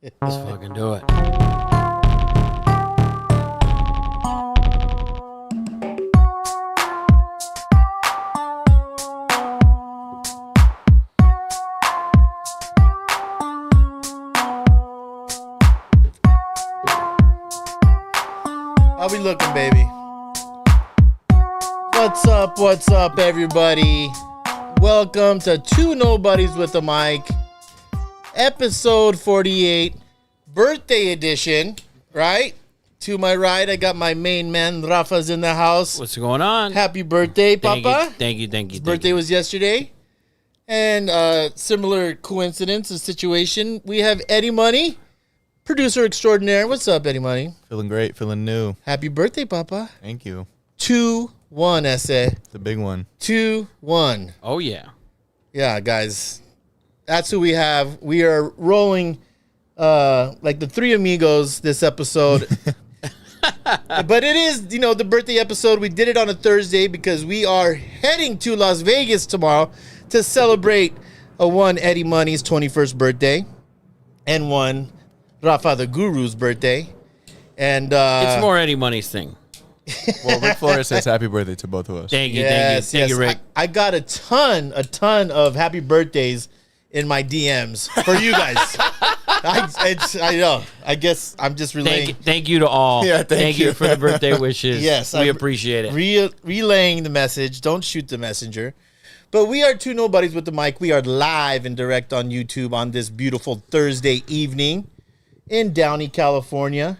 Let's fucking do it. How we looking, baby? What's up, everybody? Welcome to Two Nobodies with a Mic, episode 48, birthday edition, right? To my right, I got my main man, Rafa's in the house. What's going on? Happy birthday, Papa. Thank you. His birthday was yesterday. And similar coincidence, a situation, we have Eddie Money, producer extraordinaire. What's up, Eddie Money? Feeling great, feeling new. Happy birthday, Papa. Thank you. 2-1, essay. It's a big one. 2-1. Oh, yeah. Yeah, guys. That's who we have. We are rolling like the three amigos this episode. But it is, the birthday episode. We did it on a Thursday because we are heading to Las Vegas tomorrow to celebrate one Eddie Money's 21st birthday and one Rafa the Guru's birthday. And it's more Eddie Money's thing. Well, Rick Flores says happy birthday to both of us. Thank you, Yes, thank you, yes. Rick. I got a ton of happy birthdays in my DMs for you guys. I know. I guess I'm just relaying. Thank you to all. Yeah, thank you. for the birthday wishes. Yes, we I'm appreciate it. Relaying the message. Don't shoot the messenger. But we are two nobodies with the mic. We are live and direct on YouTube on this beautiful Thursday evening in Downey, California.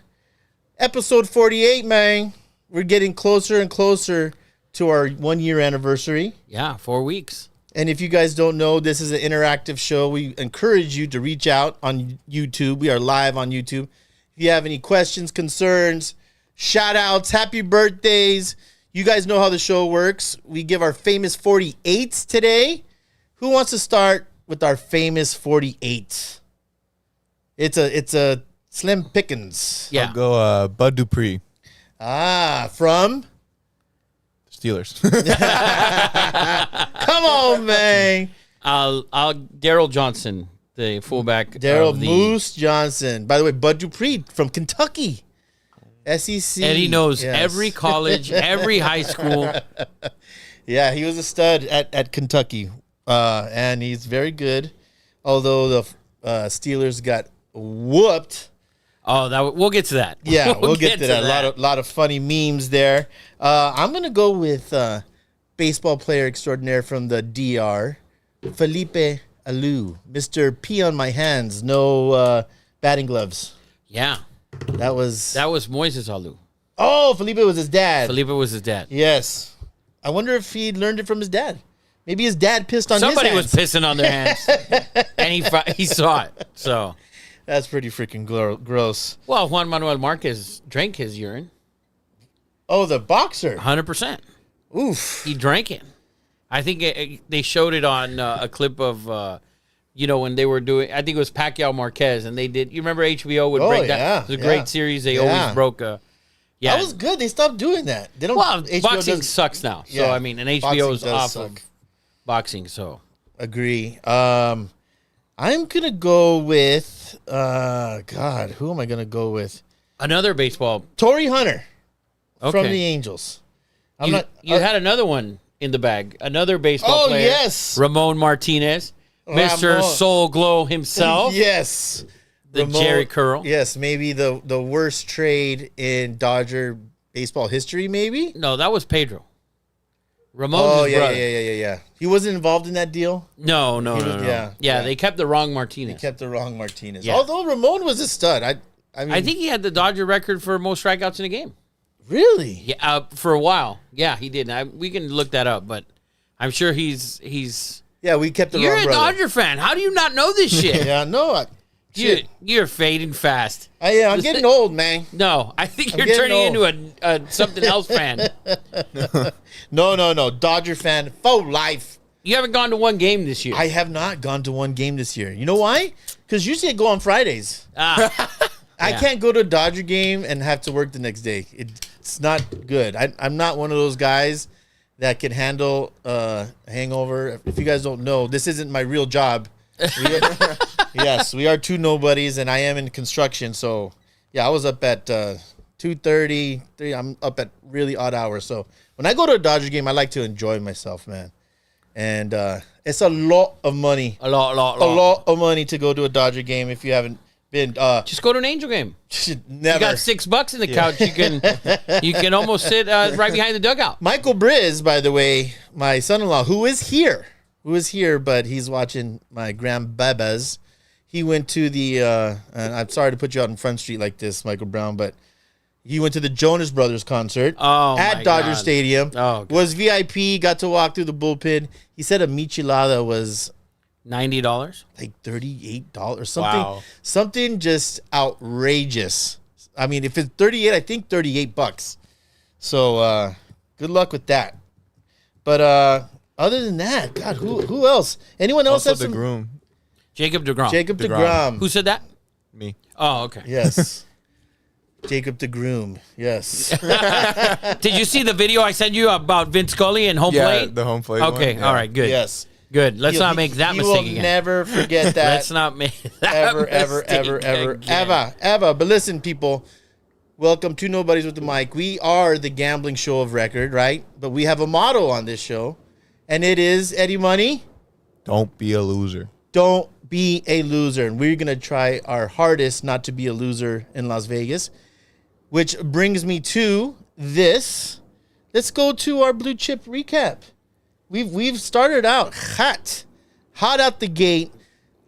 Episode 48, man. We're getting closer and closer to our 1 year anniversary. Yeah, 4 weeks. And if you guys don't know, this is an interactive show. We encourage you to reach out on YouTube. We are live on YouTube. If you have any questions, concerns, shout outs, happy birthdays, you guys know how the show works. We give our famous 48s today. Who wants to start with our famous 48? It's a slim pickings. Yeah. I'll go Bud Dupree, From? Steelers. Come on, man. I'll Daryl Johnson, the fullback. Daryl of the- Moose Johnson. By the way, Bud Dupree from Kentucky. SEC. Eddie knows Yes. every college, every high school. Yeah, he was a stud at Kentucky. And he's very good. Although the Steelers got whooped. Oh, we'll get to that. Yeah, we'll get to that. A lot of funny memes there. I'm gonna go with baseball player extraordinaire from the DR, Felipe Alou, Mr. Pee on my hands, no batting gloves. Yeah, That was Moises Alou. Oh, Felipe was his dad. Felipe was his dad. Yes. I wonder if he learned it from his dad. Maybe his dad pissed on Somebody his was hands. pissing on their hands, and he saw it. So, That's pretty freaking gross. well, Juan Manuel Marquez drank his urine. Oh, the boxer. 100%. Oof. He drank it. I think they showed it on a clip of, when they were doing, I think it was Pacquiao Marquez, and they did, you remember HBO would Oh, break that? yeah, It was a yeah. great series. They Yeah. always broke yeah. That was good. They stopped doing that. They don't. Well, HBO boxing does- sucks now. So, Yeah. I mean, and HBO Boxing is does off suck. of boxing, so. Agree. I'm gonna go with God. Who am I gonna go with? Another baseball. Torrey Hunter from Okay. the Angels. You had another one in the bag. Another baseball Oh, player. yes. Ramon Martinez. Mr. Ramon. Soul Glow himself. Yes. The Jerry Curl. Yes, maybe the worst trade in Dodger baseball history. Maybe. No, that was Pedro. Ramon's Oh his yeah, brother. yeah. He wasn't involved in that deal. No. was- Yeah, yeah. they kept the wrong Martinez. Kept the wrong Martinez. Yeah. Although Ramon was a stud. I mean, I think he had the Dodger record for most strikeouts in a game. really. Yeah, for a while. Yeah, he did. We can look that up, but I'm sure he's. Yeah, we kept the You're wrong a brother. Dodger fan. How do you not know this shit? Yeah, no. You're fading fast. I'm getting old, man. No, I think you're getting turning old. into a something else fan. No. Dodger fan for life. You haven't gone to one game this year. I have not gone to one game this year. You know why? Because usually I go on Fridays. Yeah. I can't go to a Dodger game and have to work the next day. It's not good. I'm not one of those guys that can handle hangover. If you guys don't know, this isn't my real job. Yes, we are two nobodies, and I am in construction. So, yeah, I was up at 2:30. I'm up at really odd hours. So when I go to a Dodger game, I like to enjoy myself, man. And it's a lot of money. a lot. A lot of money to go to a Dodger game if you haven't been. Just go to an Angel game. Never. You got $6 in the couch. You can almost sit right behind the dugout. Michael Briz, by the way, my son-in-law, who is here, but he's watching my grandbabas. He went to the, and I'm sorry to put you out in Front Street like this, Michael Brown, but he went to the Jonas Brothers concert at my Dodger God. Stadium. Oh, God. Was VIP, got to walk through the bullpen. He said a michelada was $90. like $38 or something. Wow. Something just outrageous. I mean, if it's 38, I think $38. So good luck with that. But other than that, God, who else? Anyone else Also have the some? groom. Jacob DeGrom. Jacob DeGrom. DeGrom. Who said that? Me. Oh, okay. Yes. Jacob DeGrom. Yes. Did you see the video I sent you about Vince Scully and home Yeah, plate? the home plate. Okay, one. all right, good. Yes. Good. Let's not make that he mistake will again. never forget that. Let's not make that ever. mistake again. But listen, people, Welcome to Nobodies with the Mic. We are the gambling show of record, right? But we have a motto on this show, and it is, Eddie Money, Don't be a loser. don't be a loser. And we're going to try our hardest not to be a loser in Las Vegas, which brings me to this. Let's go to our blue chip recap. We've started out hot out the gate.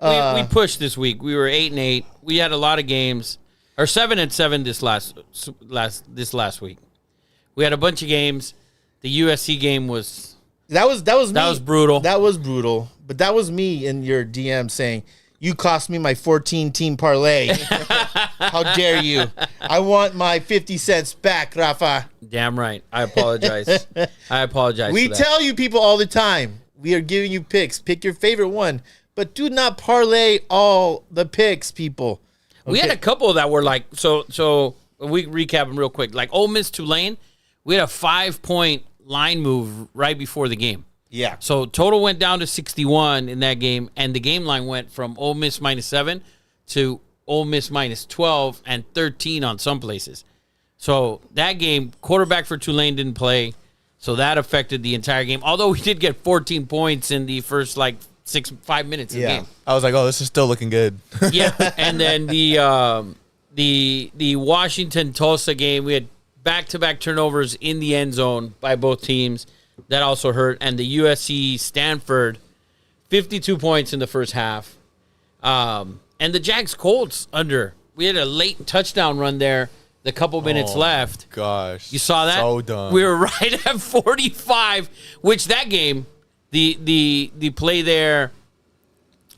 We pushed this week. We were 8-8. We had a lot of games, or 7-7 this last week. We had a bunch of games. The USC game was that was me. That was brutal. That was brutal. But that was me in your DM saying, "You cost me my 14-team parlay. How dare you? I want my 50 cents back, Rafa." Damn right. I apologize. We for that. tell you people all the time, we are giving you picks. Pick your favorite one, but do not parlay all the picks, people. We had a couple that were like, so we recap them real quick. Like Ole Miss Tulane, we had a 5-point line move right before the game. Yeah. So total went down to 61 in that game, and the game line went from Ole Miss -7 to Ole Miss -12 and 13 on some places. So that game, quarterback for Tulane didn't play, so that affected the entire game. Although we did get 14 points in the first 5 minutes of the game. I was like, oh, this is still looking good. Yeah, and then the Washington Tulsa game, we had back-to-back turnovers in the end zone by both teams. That also hurt. And the USC Stanford, 52 points in the first half. And the Jags Colts under. We had a late touchdown run there. The couple minutes left. Gosh. You saw that? So dumb. We were right at 45, which that game, the play there,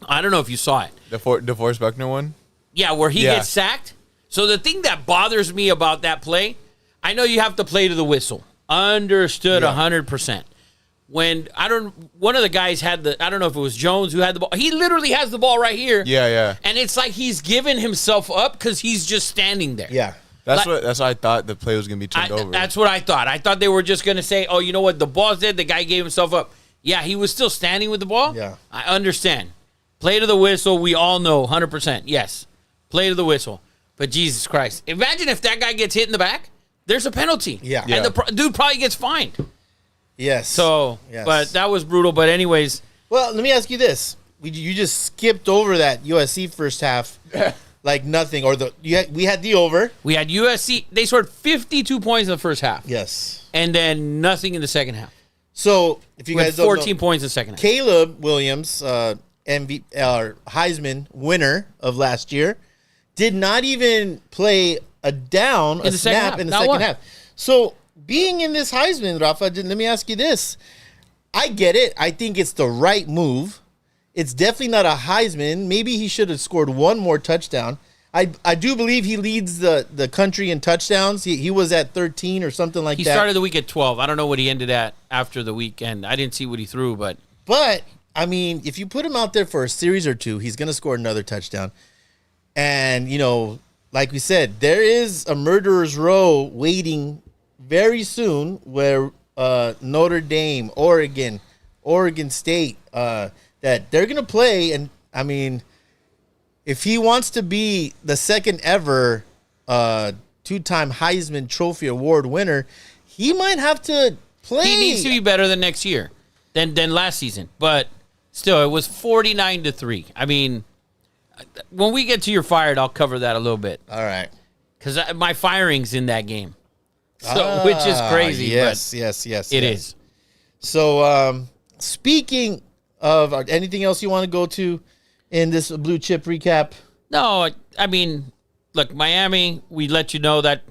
I don't know if you saw it. The DeForest Buckner one? Yeah, where he gets sacked. So the thing that bothers me about that play, I know you have to play to the whistle. Understood 100%. When one of the guys had I don't know if it was Jones who had the ball. He literally has the ball right here. Yeah. And it's like he's giving himself up because he's just standing there. Yeah. That's what I thought the play was going to be turned over. That's what I thought. I thought they were just going to say, oh, you know what? The ball's dead. The guy gave himself up. Yeah, he was still standing with the ball. Yeah. I understand. Play to the whistle. We all know 100%. Yes. Play to the whistle. But Jesus Christ. Imagine if that guy gets hit in the back. There's a penalty. Yeah. And the dude probably gets fined. Yes. So, yes. But that was brutal. But anyways. Well, let me ask you this. You just skipped over that USC first half like nothing. Or we had the over. We had USC. They scored 52 points in the first half. Yes. And then nothing in the second half. So, if you guys don't know, 14 points in the second half. Caleb Williams, Heisman winner of last year, did not even play a down, a snap in the second half. So, being in this Heisman, Rafa, let me ask you this. I get it. I think it's the right move. It's definitely not a Heisman. Maybe he should have scored one more touchdown. I do believe he leads the country in touchdowns. He was at 13 or something like that. He started the week at 12. I don't know what he ended at after the weekend. I didn't see what he threw, but... But, I mean, if you put him out there for a series or two, he's going to score another touchdown. And, like we said, there is a murderer's row waiting very soon where Notre Dame, Oregon State, that they're going to play. And, I mean, if he wants to be the second ever two-time Heisman Trophy Award winner, he might have to play. He needs to be better than next year, than last season. But still, it was 49-3. I mean... When we get to your fired, I'll cover that a little bit. All right. Because my firing's in that game. So, which is crazy. Yes. It is. So, speaking of anything else you want to go to in this blue chip recap? No, I mean, look, Miami, we let you know that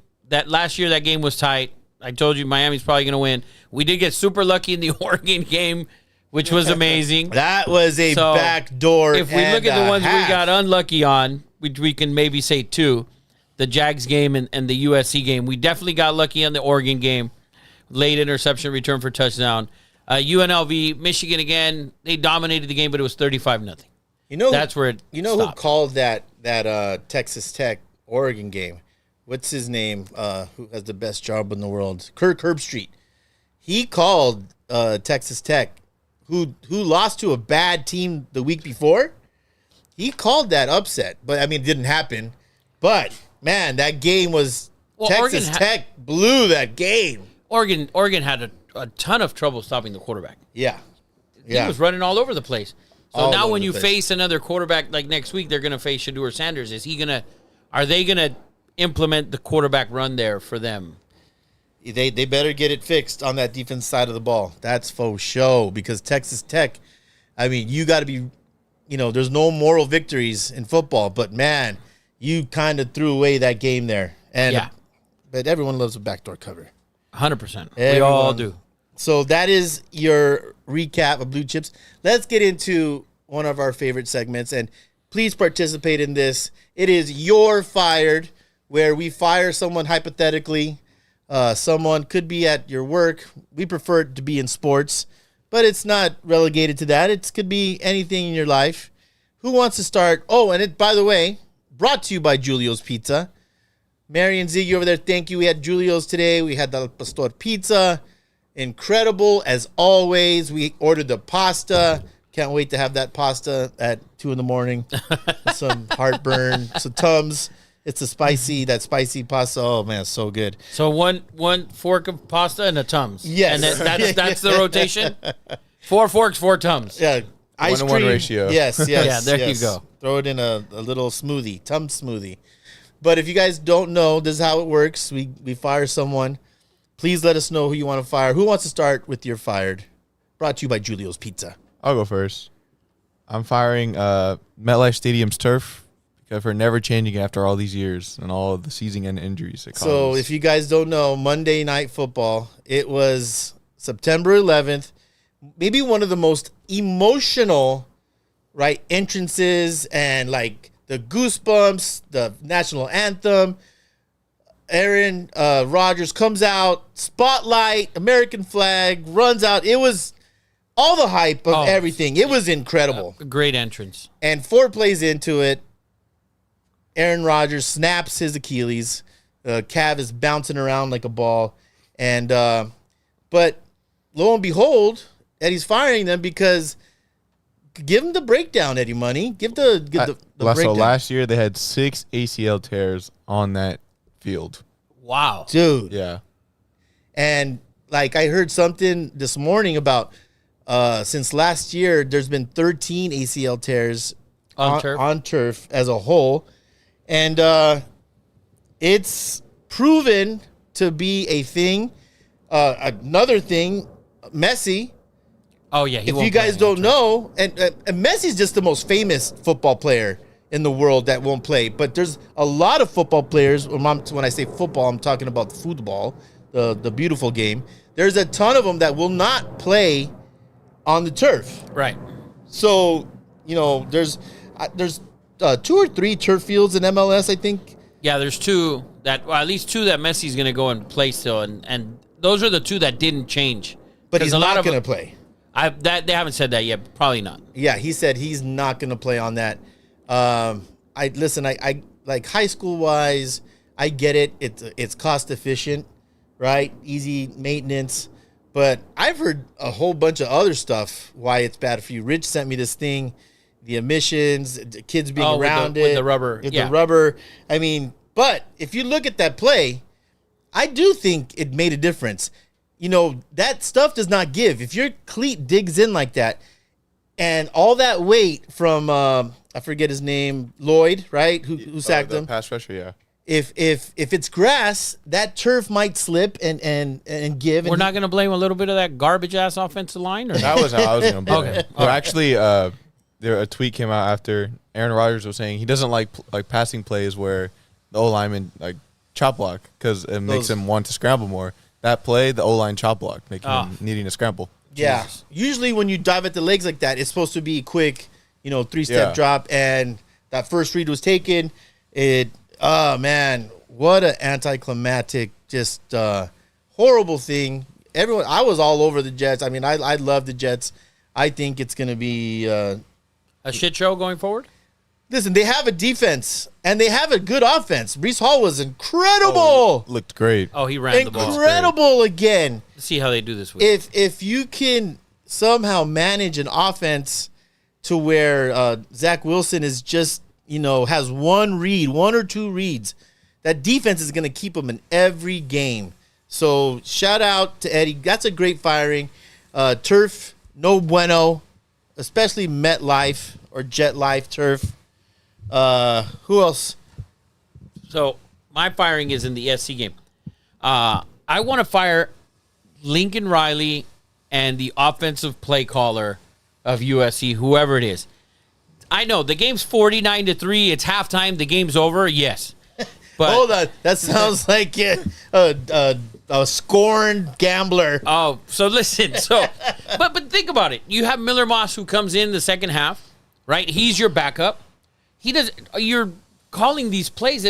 last year that game was tight. I told you Miami's probably going to win. We did get super lucky in the Oregon game, which was amazing. That was a backdoor. If we look at the ones we got unlucky on, which we can maybe say two, the Jags game and the USC game, we definitely got lucky on the Oregon game. Late interception return for touchdown. UNLV, Michigan again, they dominated the game, but it was 35-0. That's where it stopped. Who called that Texas Tech Oregon game? What's his name? Who has the best job in the world? Kirk Herbstreit. He called Texas Tech, who lost to a bad team the week before. He called that upset, but I mean, it didn't happen. But man, that game was Well, Texas Tech blew that game. Oregon had a ton of trouble stopping the quarterback. Yeah. He was running all over the place. So All now over when the you place. face another quarterback like next week, they're going to face Shedeur Sanders. Are they going to implement the quarterback run there for them? They better get it fixed on that defense side of the ball. That's faux show because Texas Tech, I mean, you got to be, there's no moral victories in football, but man, you kind of threw away that game there. But everyone loves a backdoor cover. 100%. We all do. So that is your recap of Blue Chips. Let's get into one of our favorite segments, and please participate in this. It is You're Fired, where we fire someone hypothetically. Someone could be at your work. We prefer it to be in sports, but it's not relegated to that. It could be anything in your life. Who wants to start? Oh, and by the way, brought to you by Julio's Pizza. Mary and Ziggy over there, thank you. We had Julio's today. We had the Pastor Pizza. Incredible, as always. We ordered the pasta. Can't wait to have that pasta at 2 a.m. Some heartburn, some Tums. It's that spicy pasta. Oh, man, so good. So one fork of pasta and a Tums. Yes. And that's the rotation? 4 forks, 4 Tums. Yeah. Ice 1-to-1 cream. ratio. Yes. Yeah, there you go. Throw it in a little smoothie, Tums smoothie. But if you guys don't know, this is how it works. We fire someone. Please let us know who you want to fire. Who wants to start with your fired? Brought to you by Julio's Pizza. I'll go first. I'm firing MetLife Stadium's turf because for never changing after all these years and all of the season-end injuries it causes. So if you guys don't know, Monday Night Football, it was September 11th, maybe one of the most emotional, right, entrances and like the goosebumps, the national anthem. Aaron Rodgers comes out, spotlight, American flag, runs out. It was all the hype of everything. It was incredible. A great entrance. And 4 plays into it, Aaron Rodgers snaps his Achilles. Cav is bouncing around like a ball. And but lo and behold, Eddie's firing them because give him the breakdown, Eddie Money. Give the breakdown. So last year they had 6 ACL tears on that field. Wow. Dude. Yeah. And like I heard something this morning about since last year, there's been 13 ACL tears on turf as a whole. And it's proven to be a thing. Another thing, Messi. Oh, yeah. If you guys don't know, and Messi's just the most famous football player in the world that won't play. But there's a lot of football players. When I say football, I'm talking about football, the beautiful game. There's a ton of them that will not play on the turf. Right. So, there's 2 or 3 turf fields in MLS, I think. Yeah, there's 2 at least 2 that Messi's going to go and play still. And those are the 2 that didn't change. But he's not going to play. They haven't said that yet. Probably not. Yeah, he said he's not going to play on that. I like high school wise, I get it. It's cost efficient, right? Easy maintenance. But I've heard a whole bunch of other stuff why it's bad for you. Rich sent me this thing, the emissions, the kids being around with the rubber. The rubber. I mean, but if you look at that play, I do think it made a difference. That stuff does not give. If your cleat digs in like that, and all that weight from I forget his name, Lloyd, right? Who sacked him? Pass rusher, yeah. If it's grass, that turf might slip and give. We're not going to blame a little bit of that garbage ass offensive line, or That was how I was going to blame. Okay. But actually, a tweet came out after Aaron Rodgers was saying he doesn't like passing plays where the O lineman like chop block because it makes him want to scramble more. That play, the O line chop block, making him needing to scramble. Yeah. Jesus. Usually when you dive at the legs like that, it's supposed to be quick, 3-step drop, and that first read was taken. Oh man, what an anticlimactic, just horrible thing. I was all over the Jets. I mean, I love the Jets. I think it's going to be a shit show going forward. Listen, they have a defense and they have a good offense. Breece Hall was incredible. Looked great. Oh, he ran the ball. Incredible again. Let's see how they do this week. If you can somehow manage an offense to where Zach Wilson is just, has one or two reads that defense is going to keep them in every game. So shout out to Eddie. That's a great firing. Turf, no bueno, especially MetLife or Jet Life Turf. Who else? So my firing is in the SC game. I want to fire Lincoln Riley and the offensive play caller of USC, whoever it is. I know the game's 49-3. It's halftime. The game's over. Yes, but hold on. That sounds like a scorned gambler. oh, so listen. So, but think about it. You have Miller Moss who comes in the second half, right? He's your backup. You're calling these plays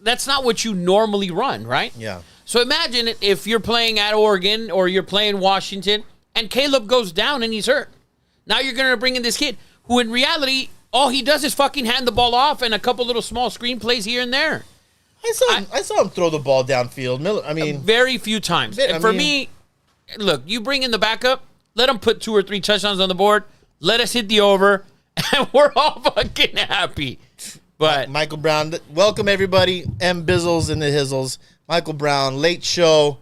that's not what you normally run, right? Yeah. So imagine if you're playing at Oregon or you're playing Washington and Caleb goes down and he's hurt. Now you're going to bring in this kid who in reality, all he does is fucking hand the ball off and a couple little small screen plays here and there. I saw him throw the ball downfield. Miller, I mean, very few times. And for me, look, you bring in the backup, let him put 2 or 3 touchdowns on the board, let us hit the over, and we're all fucking happy. But Michael Brown, welcome everybody. M. Bizzles and the Hizzles. Michael Brown, late show,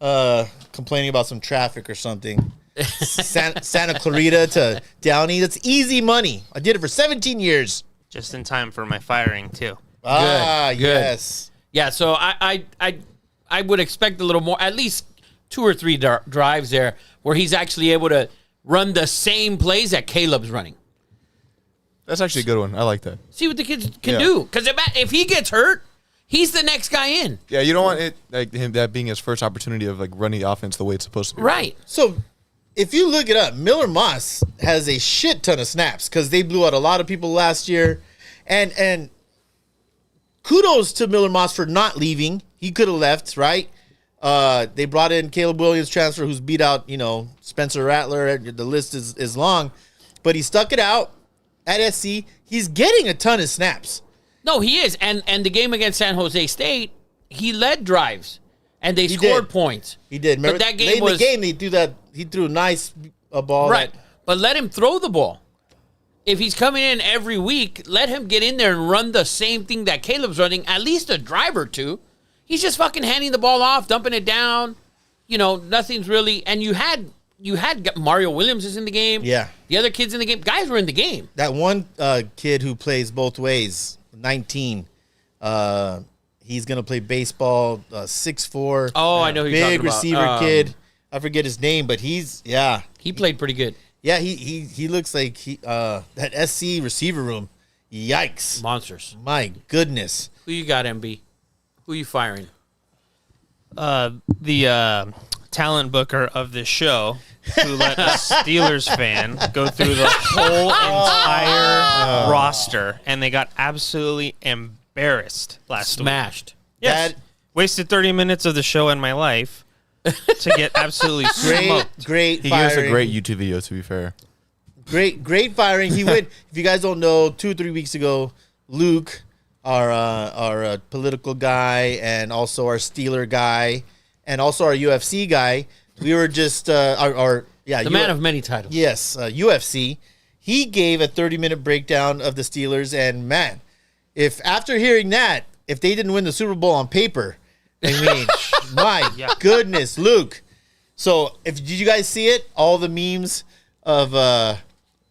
complaining about some traffic or something. Santa Clarita to Downey. That's easy money. I did it for 17 years. Just in time for my firing, too. Good. Yes. yeah, so I would expect a little more, at least 2 or 3 drives there where he's actually able to run the same plays that Caleb's running. That's actually a good one. I like that. See what the kids can do. Because if he gets hurt, he's the next guy in. Yeah, you don't want it like him that being his first opportunity of like running the offense the way it's supposed to be. Right. So if you look it up, Miller Moss has a shit ton of snaps because they blew out a lot of people last year. And kudos to Miller Moss for not leaving. He could have left, right? They brought in Caleb Williams transfer who's beat out, Spencer Rattler. The list is long. But he stuck it out at SC. He's getting a ton of snaps. No, he is. And the game against San Jose State, he led drives. And they scored points. He did. Remember, but that game late in the game, he threw a nice ball. Right. But let him throw the ball. If he's coming in every week, let him get in there and run the same thing that Caleb's running, at least a drive or two. He's just fucking handing the ball off, dumping it down. Nothing's really. And you had Mario Williams is in the game. Yeah. The other kids in the game. Guys were in the game. That one kid who plays both ways, 19. He's going to play baseball, 6'4". Oh, I know who you're talking big about. receiver kid. I forget his name, but he played pretty good. Yeah, he looks like that SC receiver room. Yikes. Monsters. My goodness. Who you got, MB? Who you firing? The talent booker of this show who let a Steelers fan go through the whole entire roster, and they got absolutely embarrassed last week. Smashed. Yes. Wasted 30 minutes of the show in my life to get absolutely smoked. Great He firing. gave us a great YouTube video, to be fair. Great firing. He went, if you guys don't know, 2 or 3 weeks ago, Luke, our political guy, and also our Steeler guy, and also our UFC guy, we were just, the man of many titles. Yes, UFC. He gave a 30-minute breakdown of the Steelers, and man, if after hearing that, if they didn't win the Super Bowl on paper, I mean, my goodness, Luke. So, did you guys see it? All the memes of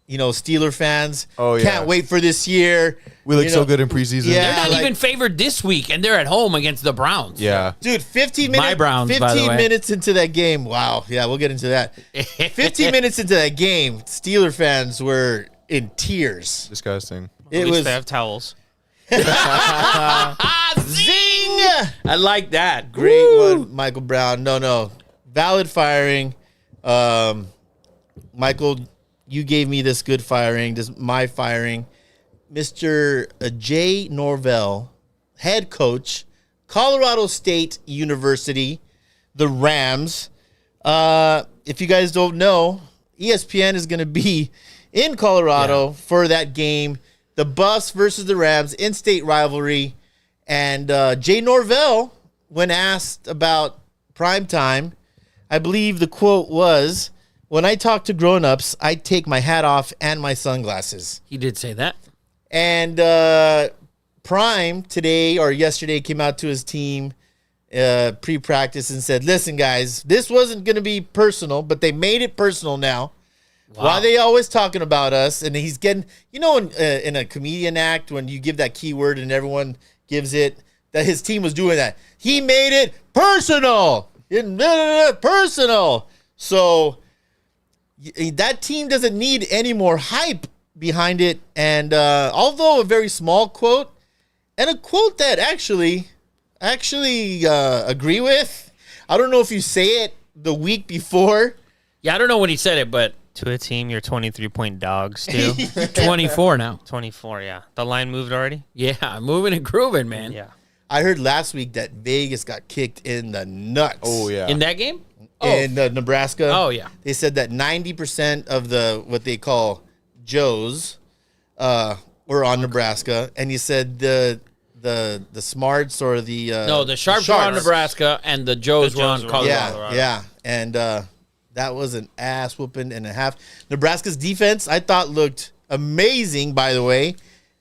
Steeler fans. Oh, yeah. Can't wait for this year. We look so good in preseason. Yeah. They're not like- even favored this week, and they're at home against the Browns. Yeah. Dude, 15 minutes. My Browns, by the way. minutes into that game. Wow. Yeah, we'll get into that. 15 minutes into that game, Steeler fans were in tears. Disgusting. At It least was they have towels. zing. I like that. Great Woo! one, Michael Brown. No. Valid firing. Michael, you gave me this good firing. This my firing. Mr. Jay Norvell, head coach, Colorado State University, the Rams. If you guys don't know, ESPN is going to be in Colorado for that game. The Buffs versus the Rams, in-state rivalry. And Jay Norvell, when asked about primetime, I believe the quote was, "When I talk to grown-ups, I take my hat off and my sunglasses." He did say that. And Prime today or yesterday came out to his team pre-practice and said, listen, guys, this wasn't going to be personal, but they made it personal now. Wow. Why are they always talking about us? And he's getting, in a comedian act, when you give that keyword and everyone gives it, that his team was doing that. He made it personal. Personal. So that team doesn't need any more hype behind it. And although a very small quote, and a quote that actually agree with. I don't know if you say it the week before. Yeah, I don't know when he said it, but to a team, you're 23-point dogs, too. 24 now. 24, yeah. The line moved already? Yeah, moving and grooving, man. Yeah. I heard last week that Vegas got kicked in the nuts. Oh, yeah. In that game? In Nebraska. Oh, yeah. They said that 90% of the what they call Joes were on Nebraska, and he said the smarts or the the sharps were on Nebraska and the Joes were on Colorado. Yeah, and that was an ass whooping and a half. Nebraska's defense I thought looked amazing, by the way,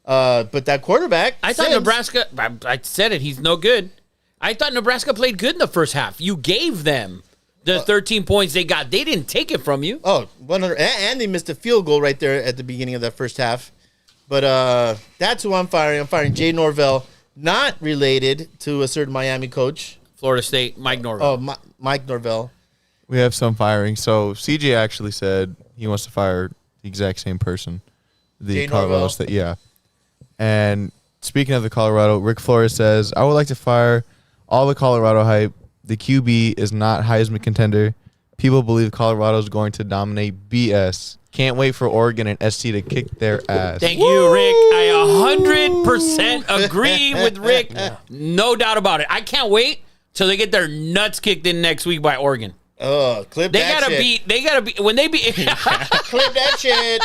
but that quarterback. I thought Nebraska. I said it. He's no good. I thought Nebraska played good in the first half. You gave them the 13 points they got. They didn't take it from you. Oh, 100, and they missed a field goal right there at the beginning of that first half. But that's who I'm firing. I'm firing Jay Norvell, not related to a certain Miami coach. Florida State, Mike Norvell. Oh, Mike Norvell. We have some firing. So CJ actually said he wants to fire the exact same person. The Jay Colorado Norvell. State, yeah. And speaking of the Colorado, Rick Flores says, I would like to fire all the Colorado hype. The QB is not Heisman contender. People believe Colorado is going to dominate BS. Can't wait for Oregon and SC to kick their ass. Thank you, Rick. I 100% agree with Rick. No doubt about it. I can't wait till they get their nuts kicked in next week by Oregon. Oh, clip They that gotta shit. beat. They gotta beat when they beat. Clip that shit.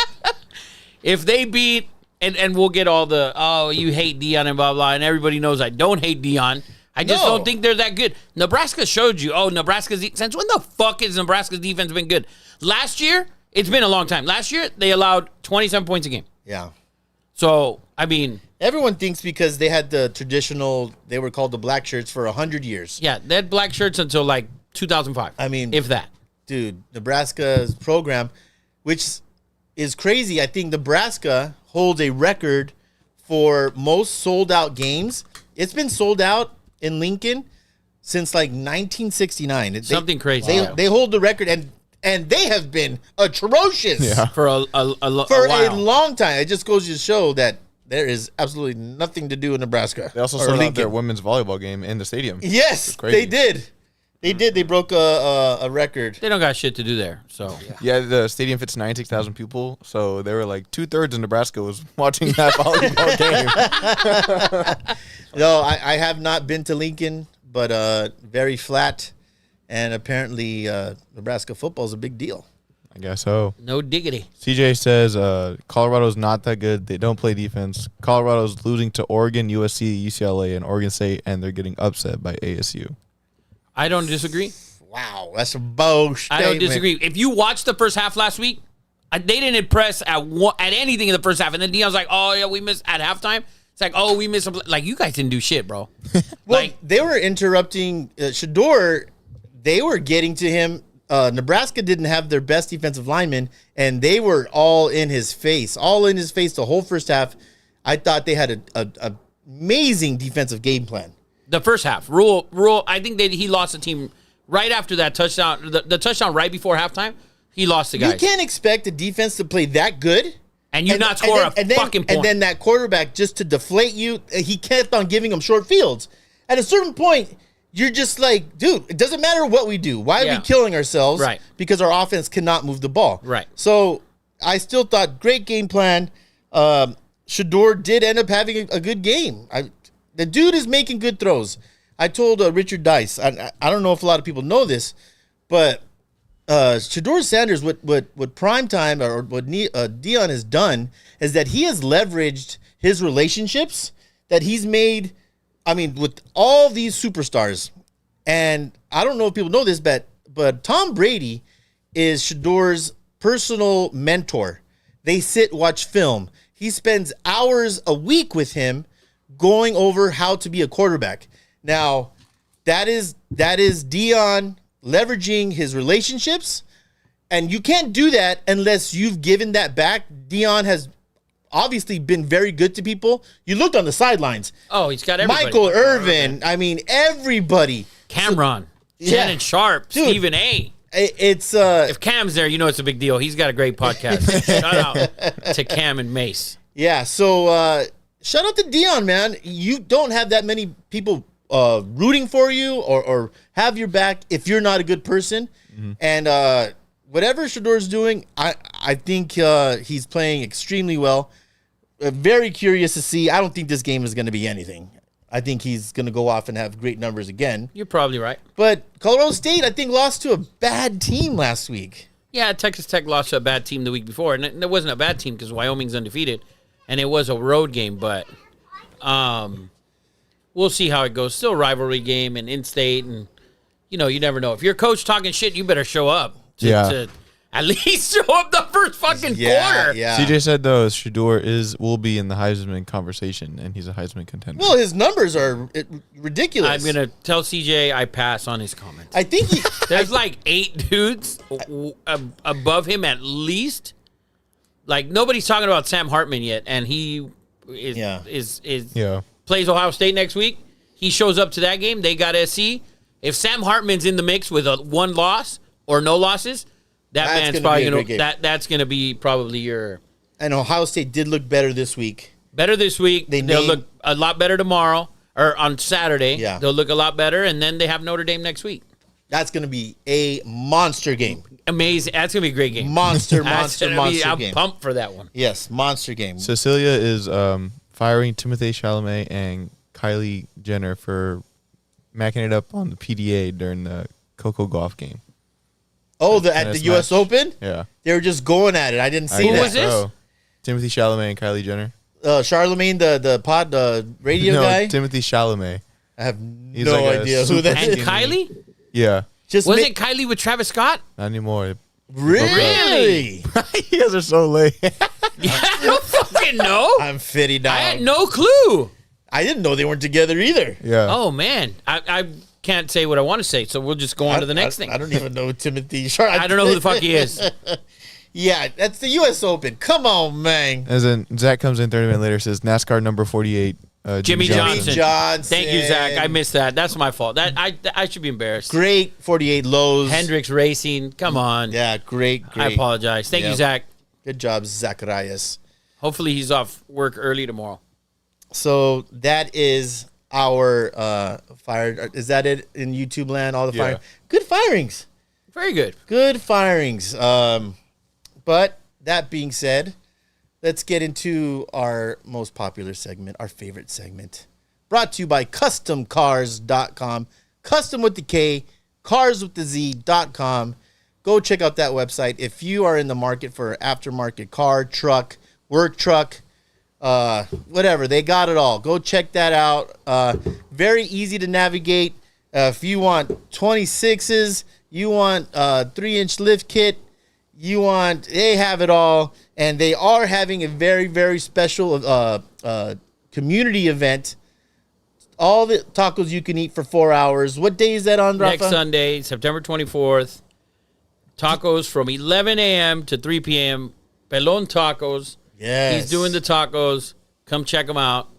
If they beat, and we'll get all the you hate Dion and blah blah, and everybody knows I don't hate Dion. I just No. don't think they're that good. Nebraska showed you. Nebraska's since when the fuck has Nebraska's defense been good? Last year, it's been a long time. Last year they allowed 27 points a game. Yeah. So I mean, Everyone thinks because they had the traditional, they were called the black shirts for 100 years. yeah, they had black shirts until like 2005. I mean, if that. Dude, Nebraska's program, which is crazy. I think Nebraska holds a record for most sold out games. It's been sold out in Lincoln since like 1969. Something crazy. They hold the record, and they have been atrocious For a a while. long time. It just goes to show that there is absolutely nothing to do in Nebraska. They also or sold out Lincoln. their women's volleyball game in the stadium. Yes, crazy. they did. They did. They broke a record. They don't got shit to do there. So Yeah, the stadium fits 96,000 people, so they were like 2/3 of Nebraska was watching that volleyball game. No, I have not been to Lincoln, but very flat, and apparently Nebraska football is a big deal. I guess so. no diggity. CJ says Colorado's not that good. They don't play defense. Colorado's losing to Oregon, USC, UCLA, and Oregon State, and they're getting upset by ASU. I don't disagree. Wow, that's a bold I statement. don't disagree. If you watched the first half last week, they didn't impress at anything in the first half. And then Dion's like, oh, yeah, we missed at halftime. It's like, oh, we missed. Like, you guys didn't do shit, bro. Well, they were interrupting Shador. They were getting to him. Nebraska didn't have their best defensive lineman, and they were all in his face the whole first half. I thought they had a amazing defensive game plan. The first half. Rule. I think he lost the team right after that touchdown. The touchdown right before halftime, he lost the guys. You can't expect a defense to play that good. And you not score a fucking point. And then that quarterback, just to deflate you, he kept on giving them short fields. At a certain point, you're just like, dude, it doesn't matter what we do. Why are we killing ourselves? Right. Because our offense cannot move the ball. Right. So I still thought great game plan. Shador did end up having a good game. The dude is making good throws. I told Richard Dice, I don't know if a lot of people know this, but Shador Sanders, what Primetime or what Dion has done is that he has leveraged his relationships that he's made, with all these superstars. And I don't know if people know this, but Tom Brady is Shador's personal mentor. They sit, watch film. He spends hours a week with him going over how to be a quarterback. Now, that is Dion leveraging his relationships, and you can't do that unless you've given that back. Dion has obviously been very good to people. You looked on the sidelines. Oh, he's got everybody. Michael Irvin. I mean, everybody. Cameron. Yeah. Shannon Sharp. Dude. Stephen A. It's If Cam's there, you know it's a big deal. He's got a great podcast. Shout out to Cam and Mace. yeah. So shout out to Dion, man. You don't have that many people rooting for you or have your back if you're not a good person. And whatever Shador's doing, I think he's playing extremely well. Very curious to see. I don't think this game is going to be anything. I think he's going to go off and have great numbers again. You're probably right. But Colorado State, I think, lost to a bad team last week. Yeah, Texas Tech lost to a bad team the week before. And it wasn't a bad team because Wyoming's undefeated. And it was a road game. But we'll see how it goes. Still a rivalry game and in-state. And, you know, you never know. If your coach talking shit, you better show up. To at least show up the first fucking quarter. Yeah. CJ said though Shador will be in the Heisman conversation, and he's a Heisman contender. Well, his numbers are ridiculous. I'm going to tell CJ I pass on his comments. I think There's like 8 dudes above him at least. Like, nobody's talking about Sam Hartman yet, and he is plays Ohio State next week. He shows up to that game. They got SC. If Sam Hartman's in the mix with a 1 loss or no losses, that's man's probably going to that's going to be probably your. And Ohio State did look better this week. Better this week. They'll look a lot better tomorrow or on Saturday. Yeah. They'll look a lot better, and then they have Notre Dame next week. That's going to be a monster game. Amazing. That's going to be a great game. Monster game. I'm pumped for that one. Yes, monster game. Cecilia is firing Timothée Chalamet and Kylie Jenner for macking it up on the PDA during the Coco Golf game. Oh, at the U.S. Open? Yeah. They were just going at it. I didn't see Who that. was this? Timothée Chalamet and Kylie Jenner. Charlemagne, the radio guy? Timothée Chalamet. I have He's no like a idea who that And is. Kylie? Yeah. Wasn't Kylie with Travis Scott? Not anymore. Really? You guys are so late. I don't fucking know. I'm fitty down. I had no clue. I didn't know they weren't together either. Yeah. Oh, man. I can't say what I want to say, so we'll just go on to the next thing. I don't even know Timothy Chalamet. I don't know who the fuck he is. Yeah, that's the U.S. Open. Come on, man. As in, Zach comes in 30 minutes later, says NASCAR number 48. Jimmy Johnson. Johnson. Thank you, Zach. I missed that. That's my fault. I should be embarrassed. Great 48 lows. Hendricks Racing. Come on. Yeah, great. I apologize. Thank you, Zach. Good job, Zacharias. Hopefully he's off work early tomorrow. So that is our fire. Is that it in YouTube land? All the fire. Good firings. Very good. Good firings. But that being said, let's get into our most popular segment, our favorite segment. Brought to you by CustomCars.com. Custom with the K, cars with the Z.com. Go check out that website. If you are in the market for aftermarket car, truck, work truck, whatever, they got it all. Go check that out. Very easy to navigate. If you want 26s, you want 3-inch lift kit, they have it all. And they are having a very, very special community event. All the tacos you can eat for 4 hours. What day is that on, Rafa? Next Sunday, September 24th. Tacos from 11 a.m. to 3 p.m. Pelon Tacos. Yes. He's doing the tacos. Come check him out.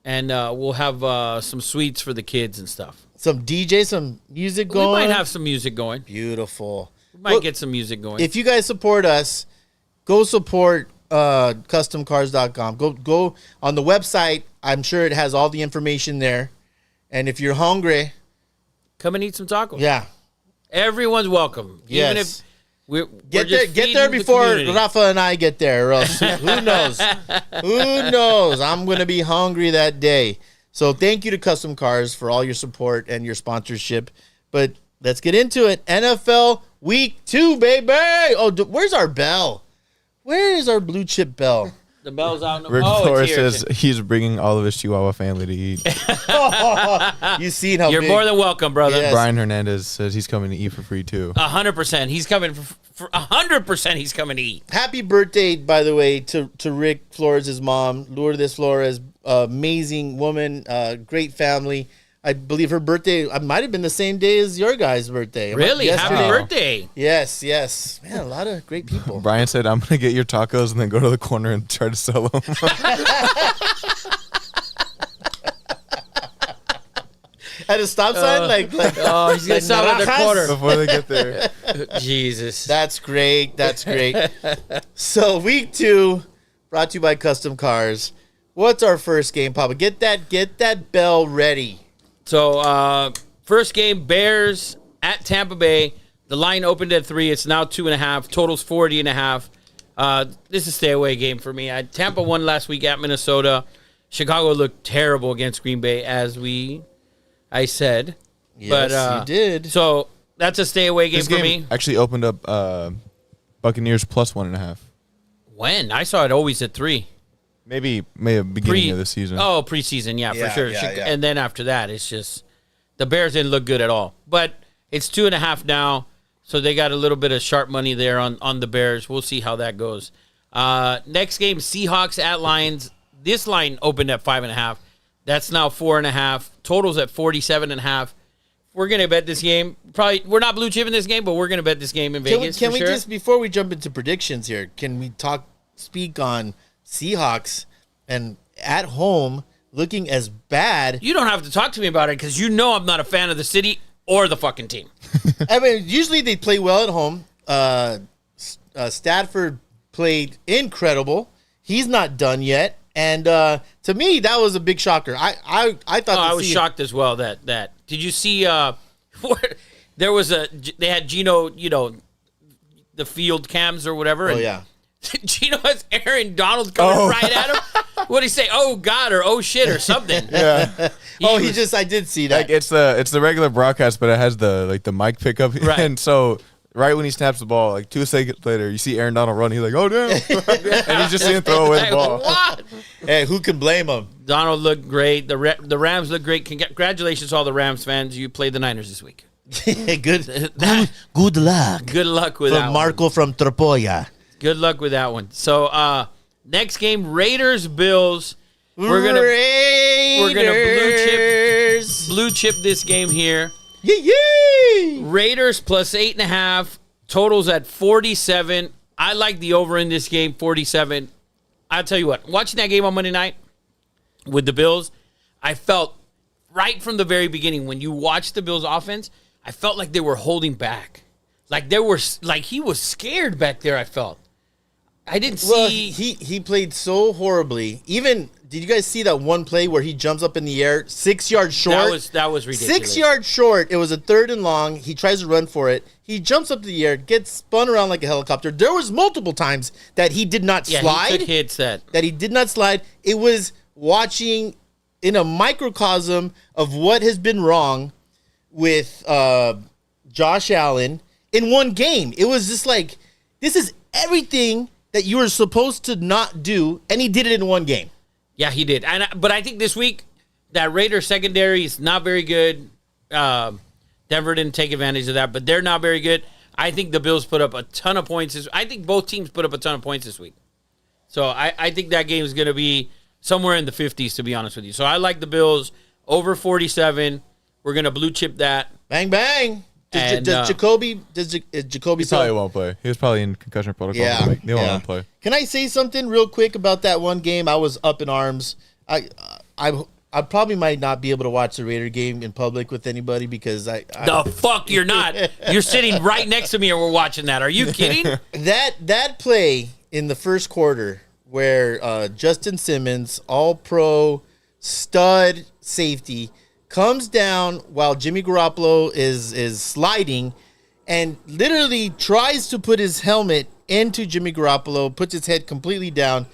And we'll have some sweets for the kids and stuff. Some DJ, some music going. We might have some music going. Beautiful. We might get some music going. If you guys support us, go support CustomCars.com. Go on the website. I'm sure it has all the information there. And if you're hungry, come and eat some tacos. Yeah. Everyone's welcome. Yes. Even if we're get there before Rafa and I get there, or else who knows? Who knows? I'm going to be hungry that day. So thank you to Custom Cars for all your support and your sponsorship. But let's get into it. NFL Week 2, baby. Oh, where's our bell? Where is our blue chip bell? The bell's out. Rick Oh, Flores it's here. says he's bringing all of his Chihuahua family to eat. You seen how You're big? more than welcome, brother. Yes. Brian Hernandez says he's coming to eat for free too. 100%. He's coming for 100%. He's coming to eat. Happy birthday, by the way, to Rick Flores' mom, Lourdes Flores. Amazing woman, great family. I believe her birthday might have been the same day as your guy's birthday. Really? Yesterday. Happy birthday. Yes. Man, a lot of great people. Brian said, "I'm gonna get your tacos and then go to the corner and try to sell them." At a stop sign, Oh, he's gonna sell at the naranjas? corner. Before they get there. Jesus. That's great. So week 2, brought to you by Custom Cars. What's our first game, Papa? Get that bell ready. So, first game, Bears at Tampa Bay. The line opened at 3. It's now 2.5. Total's 40.5. This is a stay away game for me. Tampa won last week at Minnesota. Chicago looked terrible against Green Bay, as I said. Yes, you did. So that's a stay away game This for game me. actually opened up Buccaneers plus 1.5. When? I saw it always at 3. Maybe beginning of the season. Oh, preseason, yeah, Yeah, for sure. yeah. And then after that, it's just the Bears didn't look good at all. But it's 2.5 now, so they got a little bit of sharp money there on the Bears. We'll see how that goes. Next game, Seahawks at Lions. This line opened at 5.5. That's now 4.5. Totals at 47.5. We're gonna bet this game. Probably we're not blue chip in this game, but we're gonna bet this game in Vegas. Can for we sure. just, before we jump into predictions here, can we speak on Seahawks and at home looking as bad? You don't have to talk to me about it because you know I'm not a fan of the city or the fucking team. I mean, usually they play well at home. Stafford played incredible. He's not done yet. And to me, that was a big shocker. I thought I was shocked as well that did you see there was they had Gino, the field cams or whatever. Oh, and yeah. Gino has Aaron Donald coming right at him. What did he say? Oh God, or oh shit, or something. Yeah. I did see that. Like it's the regular broadcast, but it has the mic pickup. Right. And so right when he snaps the ball, like 2 seconds later, you see Aaron Donald run. He's like, "Oh damn!" And he's just seeing him throw away the ball. What? Hey, who can blame him? Donald looked great. The Rams look great. Congratulations to all the Rams fans. You played the Niners this week. Good luck. Good luck with that From one. Marco from Tropoya. Good luck with that one. So next game, Raiders Bills. We're gonna blue chip this game here. Yee! Raiders plus 8.5. Totals at 47. I like the over in this game, 47. I'll tell you what, watching that game on Monday night with the Bills, I felt right from the very beginning when you watch the Bills offense, I felt like they were holding back. Like he was scared back there, I felt. I didn't see. Well, he played so horribly. Even, did you guys see that one play where he jumps up in the air 6 yards short? That was ridiculous. 6 yards short. It was a 3rd and long. He tries to run for it. He jumps up to the air, gets spun around like a helicopter. There was multiple times that he did not slide. He took hits that he did not slide. It was watching in a microcosm of what has been wrong with Josh Allen in one game. It was just like, this is everything that you were supposed to not do, and he did it in one game. Yeah, he did. But I think this week, that Raiders secondary is not very good. Denver didn't take advantage of that, but they're not very good. I think the Bills put up a ton of points. I think both teams put up a ton of points this week. So I think that game is going to be somewhere in the 50s, to be honest with you. So I like the Bills over 47. We're going to blue chip that. Bang, bang. Does Jacoby He probably won't play. He was probably in concussion protocol. Yeah, Like, they won't let him play. Can I say something real quick about that one game? I was up in arms. I probably might not be able to watch the Raider game in public with anybody because The fuck you're not. You're sitting right next to me and we're watching that. Are you kidding? that play in the first quarter where Justin Simmons, all-pro stud safety, comes down while Jimmy Garoppolo is sliding and literally tries to put his helmet into Jimmy Garoppolo, puts his head completely down.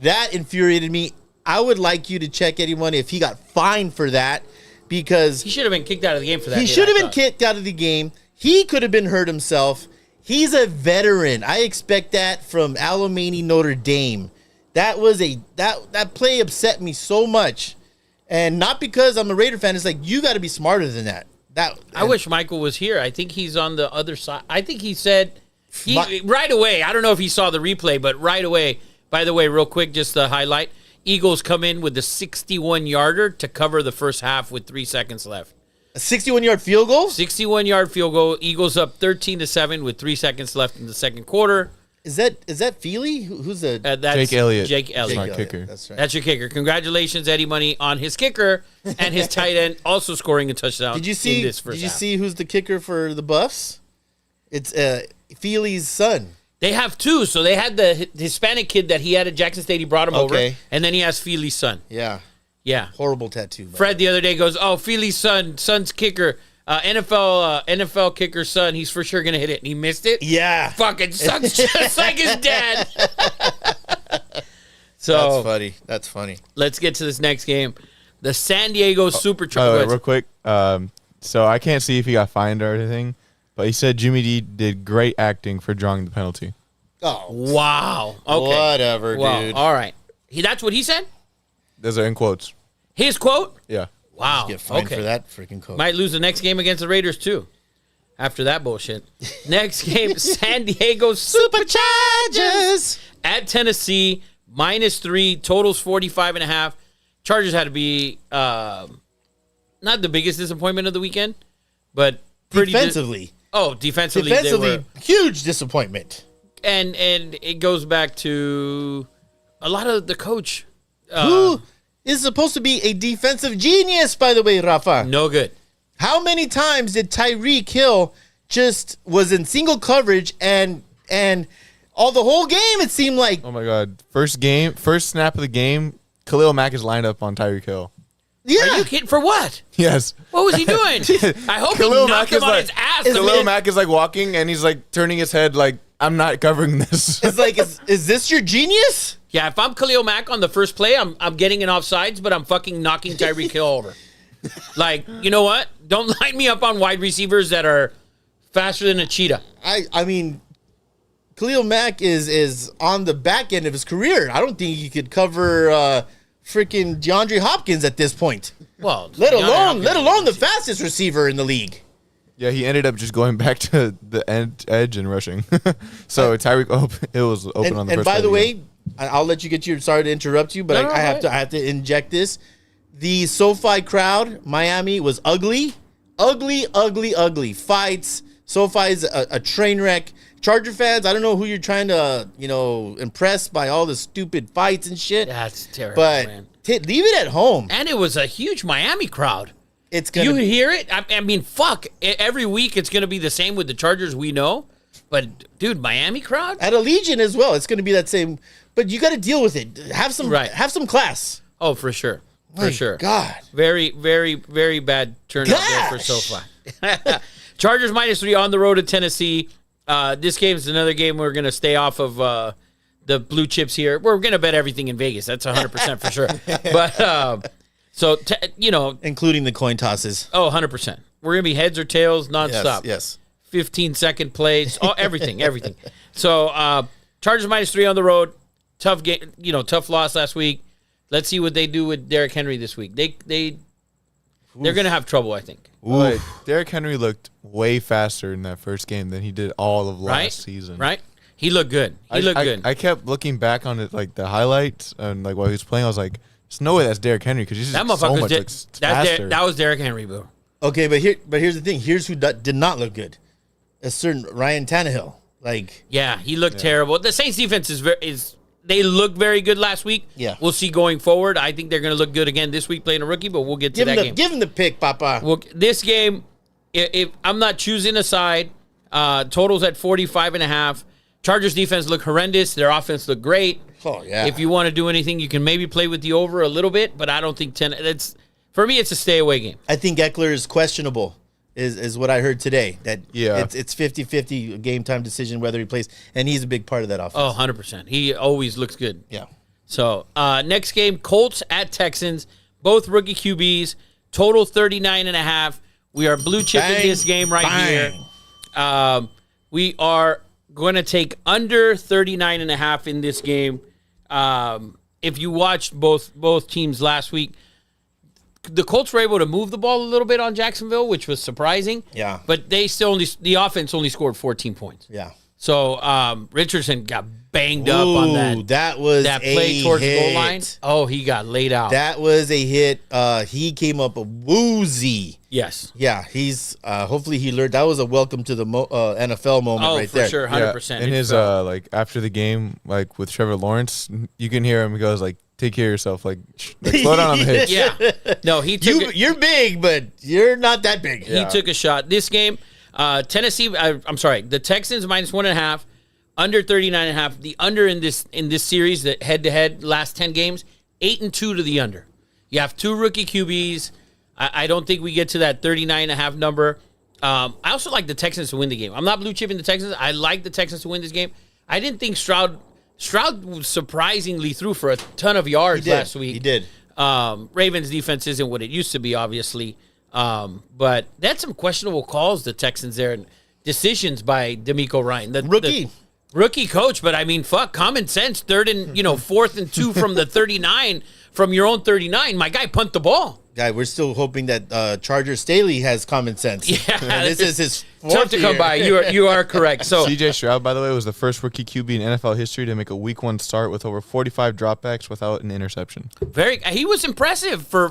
That infuriated me. I would like you to check anyone if he got fined for that, because He should have been kicked out of the game for that. he should have been kicked out of the game. He could have been hurt himself. He's a veteran. I expect that from Alamany, Notre Dame. That was that play upset me so much, and not because I'm a Raider fan. It's like you got to be smarter than that. I wish Michael was here. I think he's on the other side. I think he said right away. I don't know if he saw the replay, but right away. By the way, real quick, just to highlight, Eagles come in with the 61-yarder to cover the first half with 3 seconds left. A 61-yard field goal. 61-yard field goal. Eagles up 13-7 with 3 seconds left in the second quarter. Is that Feely? Who's the That's Jake Elliott. Jake Elliott. My kicker. That's right. That's your kicker. Congratulations, Eddie Money, on his kicker and his tight end also scoring a touchdown. Did you see? In this first Did you half. see who's the kicker for the Buffs? It's Feely's son. They have two. So they had the Hispanic kid that he had at Jackson State. He brought him over, Okay. and then he has Feely's son. Yeah, Yeah. horrible tattoo. Fred the other day goes, "Oh, Feely's son's kicker, NFL kicker's son. He's for sure gonna hit it." And he missed it. Yeah, Fucking sucks just like his dad. So That's funny. let's get to this next game. The San Diego By the way, Superchargers. real quick, so I can't see if he got fined or anything, but he said Jimmy D did great acting for drawing the penalty. Oh, Wow. Okay. whatever, Wow. dude. All right. That's what he said? Those are in quotes. His quote? Yeah. Wow. Get fined Okay. for that freaking code. Might lose the next game against the Raiders, too. After that bullshit. Next game, San Diego Superchargers at Tennessee, -3, totals 45.5. Chargers had to be not the biggest disappointment of the weekend, but pretty Defensively, defensively they were. huge disappointment. And it goes back to a lot of the coach. Who is supposed to be a defensive genius, by the way, Rafa? No good. How many times did Tyreek Hill just was in single coverage and all the whole game it seemed like Oh my God. First snap of the game, Khalil Mack is lined up on Tyreek Hill. yeah. Are you kidding? For what? Yes. What was he doing? I hope Khalil he knocked Mack him is on like- his ass. Khalil Mack is like walking and he's like turning his head like, I'm not covering this. It's like is this your genius? Yeah, if I'm Khalil Mack on the first play, I'm getting an offsides, but I'm fucking knocking Tyreek Hill over. Like, you know what? Don't line me up on wide receivers that are faster than a cheetah. I mean, Khalil Mack is on the back end of his career. I don't think he could cover freaking DeAndre Hopkins at this point. Well, Let DeAndre alone Hopkins- the fastest receiver in the league. Yeah, he ended up just going back to the edge and rushing. So Tyreek, it was open on the And first by play the of way, game. I'll let you get your. Sorry to interrupt you, but No, no, I have go to. I have to inject this. The SoFi crowd, Miami, was ugly. Fights. SoFi is a train wreck. Charger fans, I don't know who you're trying to, impress by all the stupid fights and shit. That's terrible, But man. leave it at home. And it was a huge Miami crowd. It's Do gonna. you hear it? I mean, fuck. Every week it's going to be the same with the Chargers we know. But, dude, Miami crowd? At Allegiant as well, it's going to be that same. But you got to deal with it. Have some. Right. Have some class. Oh, for sure. For My sure. God. Very, very, very bad turnout there for Gosh. SoFi. Chargers -3 on the road to Tennessee. This game is another game we're going to stay off of the blue chips here. We're going to bet everything in Vegas. That's 100% for sure. But, Including the coin tosses. 100%. We're going to be heads or tails nonstop. Yes. 15-second plays, everything. So, Chargers -3 on the road. Tough game, tough loss last week. Let's see what they do with Derrick Henry this week. They're going to have trouble, I think. But Derrick Henry looked way faster in that first game than he did all of last Right? season. Right? He looked good. He looked good. I kept looking back on it, like the highlights and like while he was playing. I was like, "There's no way that's Derrick Henry because he's that just so motherfucker much faster." that was Derrick Henry, bro. Okay, but here's the thing. Here's who did not look good. A certain Ryan Tannehill. Like, Yeah, he looked terrible. The Saints defense is they looked very good last week. Yeah. We'll see going forward. I think they're going to look good again this week playing a rookie, but we'll get to that game. give him the pick, Papa. Well, this game, if I'm not choosing a side, totals at 45.5. Chargers defense look horrendous. Their offense look great. Oh yeah. If you want to do anything, you can maybe play with the over a little bit, but I don't think 10. For me, it's a stay away game. I think Eckler is questionable. Is what I heard today. That Yeah. it's 50-50 game time decision whether he plays, and he's a big part of that offense. Oh, 100%. He always looks good. Yeah. So, next game, Colts at Texans. Both rookie QBs. Total 39.5. We are blue chipping Bang, this game right bang. here. We are going to take under 39.5 in this game. if you watched both teams last week, the Colts were able to move the ball a little bit on Jacksonville, which was surprising. Yeah. But the offense only scored 14 points. Yeah. So Richardson got banged up on that was that play towards the goal line. hit. Oh, he got laid out. That was a hit. He came up woozy. Yes. Yeah, he's hopefully he learned. That was a welcome to the NFL moment right for there. sure, 100%. In his like after the game, like with Trevor Lawrence, you can hear him. He goes like, "Take care of yourself. Like slow down on the hits." Yeah. No, he took You're big, but you're not that big. He took a shot. This game, Tennessee. I'm sorry. The Texans -1.5, under 39.5. The under in this series, the head-to-head last 10 games, 8-2 to the under. You have 2 rookie QBs. I don't think we get to that 39.5 number. I also like the Texans to win the game. I'm not blue chipping the Texans. I like the Texans to win this game. I didn't think Stroud surprisingly threw for a ton of yards last week. He did. Ravens defense isn't what it used to be, obviously. But that's some questionable calls, the Texans there, and decisions by DeMeco Ryan. The rookie coach, but I mean, fuck, common sense. 4th and 2 from the 39, from your own 39. My guy punt the ball. Guy, we're still hoping that Charger Staley has common sense. Yeah, this is his tough fourth to come year. by. You are correct. So CJ Stroud, by the way, was the first rookie QB in NFL history to make a Week 1 start with over 45 dropbacks without an interception. he was impressive for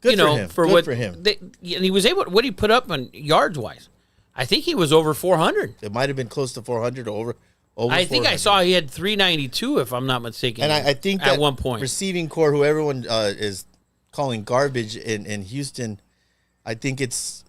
Good for him. for Good what for him. and he was able. What he put up on yards wise, I think he was over 400. It might have been close to 400 or over. I think I 400. saw he had 392, if I'm not mistaken. And I think at that one point, receiving core, who everyone is calling garbage in Houston, I think it's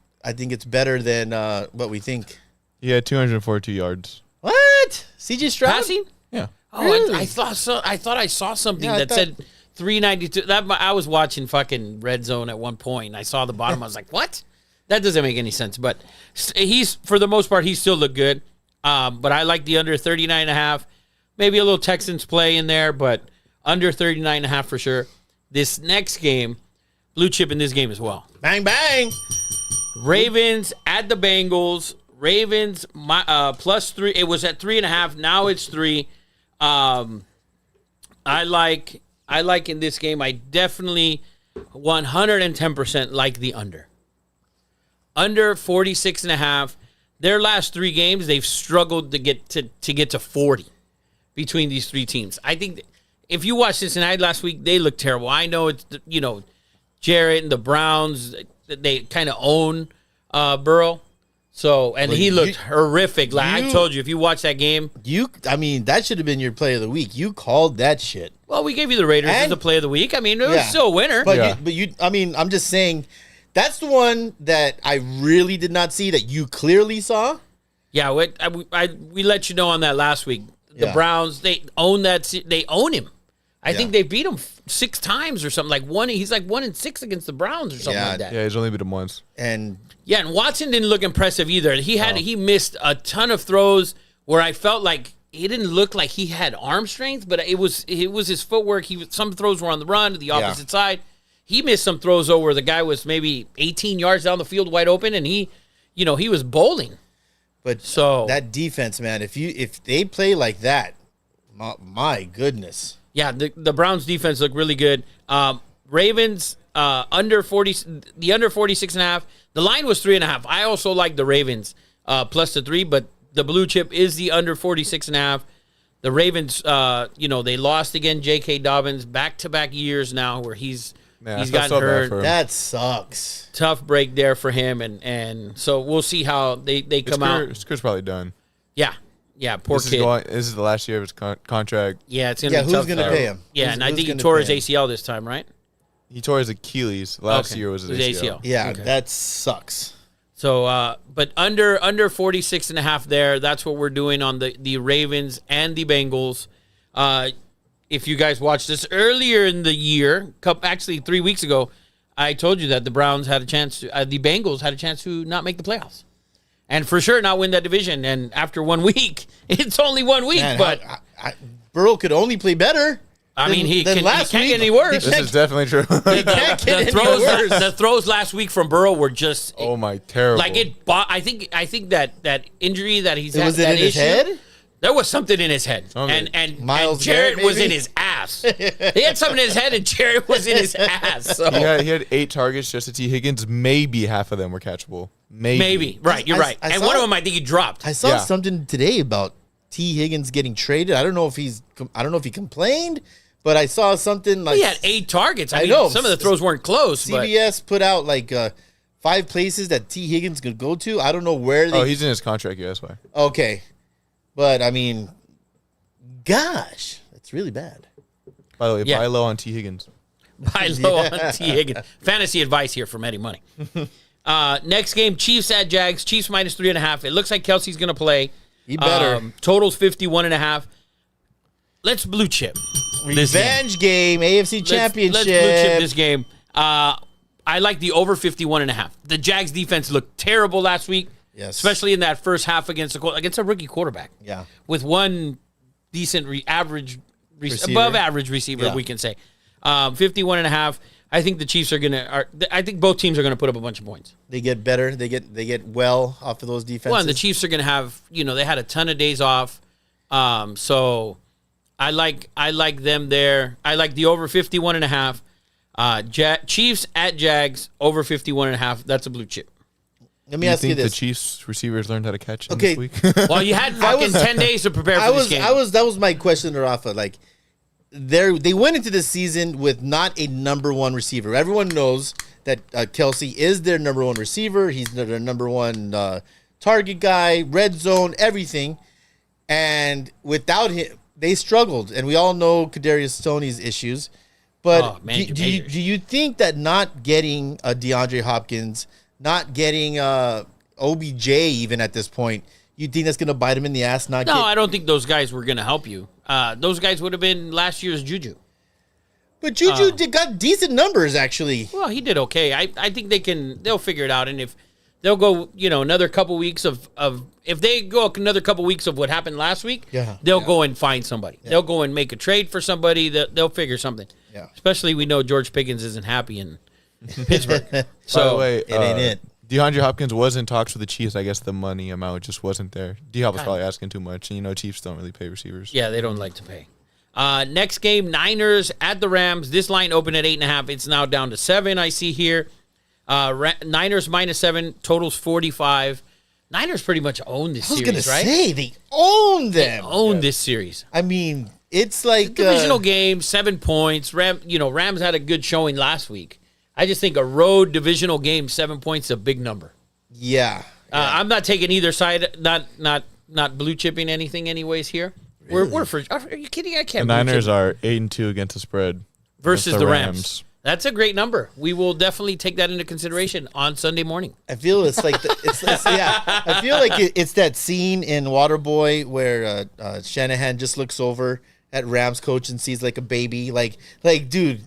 better than what we think. He had 242 yards. What? CJ Stroud? passing. Yeah. Oh, Really? I thought so. I thought I saw something Yeah, I that thought- said 392. I was watching fucking Red Zone at one point, and I saw the bottom. I was like, what? That doesn't make any sense. But he's, for the most part, he still looked good. But I like the under 39.5. Maybe a little Texans play in there, but under 39.5 for sure. This next game, blue chip in this game as well. Bang, bang. Ravens at the Bengals. Ravens +3. It was at 3.5. Now it's 3. I like in this game. I definitely 110% like the under. Under 46.5. Their last 3 games, they've struggled to get to 40 between these 3 teams. I think if you watched Cincinnati last week, they look terrible. I know it's Jarrett and the Browns. They kind of own Burrow. So, and he looked horrific. Like I told you, if you watch that game, that should have been your play of the week. You called that shit. well, we gave you the Raiders as the play of the week. I mean, it was still a winner. But I'm just saying, that's the one that I really did not see that you clearly saw. Yeah, we let you know on that last week. The Browns, they own that. They own him. I think they beat him 6 times or something. Like he's like 1-6 against the Browns or something like that. Yeah, he's only beat him once. And Watson didn't look impressive either. He missed a ton of throws where I felt like he didn't look like he had arm strength, but it was his footwork. Some throws were on the run to the opposite side. He missed some throws though where the guy was maybe 18 yards down the field wide open, and he was bowling. But So- that defense, man, if they play like that, my goodness. Yeah, the Browns defense looked really good. Ravens under 40, the under 46.5. The line was 3.5. I also like the Ravens plus the 3, but the blue chip is the under 46.5. The Ravens, they lost again. J.K. Dobbins back-to-back years now where he's gotten so bad hurt. for him. That sucks. Tough break there for him, and so we'll see how they come out. His career's probably done. Yeah, poor This kid. is the last year of his contract. Yeah, it's gonna be who's tough. going to for pay him? Yeah, and I think he tore his ACL this time, right? He tore his Achilles. Last year was his ACL. Yeah, Okay. that sucks. So, but under 46.5 there, that's what we're doing on the Ravens and the Bengals. If you guys watched this earlier in the year, actually 3 weeks ago, I told you that the Browns had a chance to, the Bengals had a chance to not make the playoffs. And for sure not win that division. And after 1 week, it's only 1 week, Man, but Burrow could only play better. he than can't last get week. any worse. This is definitely true. Can't get any worse. The throws last week from Burrow were just Oh my, terrible. like it. I think that injury that he's had, Was it that in his issue, head? There was something in his head, Something. and Miles Jarrett Garrett, was maybe? in his ass. He had something in his head, and Jarrett was in his ass. So He had 8 targets just to T. Higgins. Maybe half of them were catchable. maybe right, you're right. I And saw- one of them, I think he dropped. I saw Yeah. something today about T. Higgins getting traded. I don't know if he complained, but I saw something like He had 8 targets. I mean, know. some of the throws weren't close, but CBS put out like 5 places that T. Higgins could go to. I don't know where they. Oh, he's in his contract. Yeah, that's why. Okay, but I mean, gosh, that's really bad. By the way, Yeah. buy low on T. Higgins. buy low on T. Higgins. Fantasy advice here from Eddie Money. Next game, Chiefs at Jags. Chiefs minus 3.5. It looks like Kelsey's going to play. He better. Totals 51.5. Let's blue chip. this game. Revenge game, AFC Championship. Let's blue chip this game. I like the over 51.5. The Jags defense looked terrible last week. Yes. Especially in that first half against a rookie quarterback. Yeah. With one decent Receiver. above average receiver, Yeah. we can say. 51.5. I think the Chiefs I think both teams are going to put up a bunch of points. They get better. They get well off of those defenses. Well, and the Chiefs are going to have, they had a ton of days off. So I like them there. I like the over 51.5. Chiefs at Jags over 51.5. That's a blue chip. Let me You ask you think the this. Chiefs receivers learned how to catch him Okay. this week? Well, you had fucking 10 days to prepare for this game. That was my question to Rafa. Like, they went into this season with not a number one receiver. Everyone knows that Kelsey is their number one receiver. He's their number one target guy, red zone, everything. And without him, they struggled. And we all know Kadarius Stoney's issues. But do you think that not getting DeAndre Hopkins, not getting OBJ even at this point, you think that's going to bite him in the ass? I don't think those guys were going to help you. Those guys would have been last year's Juju. But Juju got decent numbers, actually. Well, he did okay. I think they'll figure it out. And if they'll go, another couple weeks of if they go another couple weeks of what happened last week, they'll go and find somebody. Yeah. They'll go and make a trade for somebody. They'll figure something. Yeah. Especially we know George Pickens isn't happy in Pittsburgh. So By the way, it ain't it. DeAndre Hopkins was in talks with the Chiefs. I guess the money amount just wasn't there. D-Hop was probably asking too much. And, Chiefs don't really pay receivers. Yeah, they don't like to pay. Next game, Niners at the Rams. This line opened at 8.5. It's now down to 7, I see here. Niners minus 7, totals 45. Niners pretty much own this series, right? I was going to say, they own them. They own this series. I mean, it's like... Divisional game, 7 points. Rams had a good showing last week. I just think a road divisional game, 7 points is a big number. Yeah. I'm not taking either side, not blue chipping anything anyways here. Really? Are you kidding? I The can't. Niners are 8-2 against the spread. versus the Rams. That's a great number. We will definitely take that into consideration on Sunday morning. I feel it's like I feel like it's that scene in Waterboy where Shanahan just looks over at Rams coach and sees like a baby, like dude,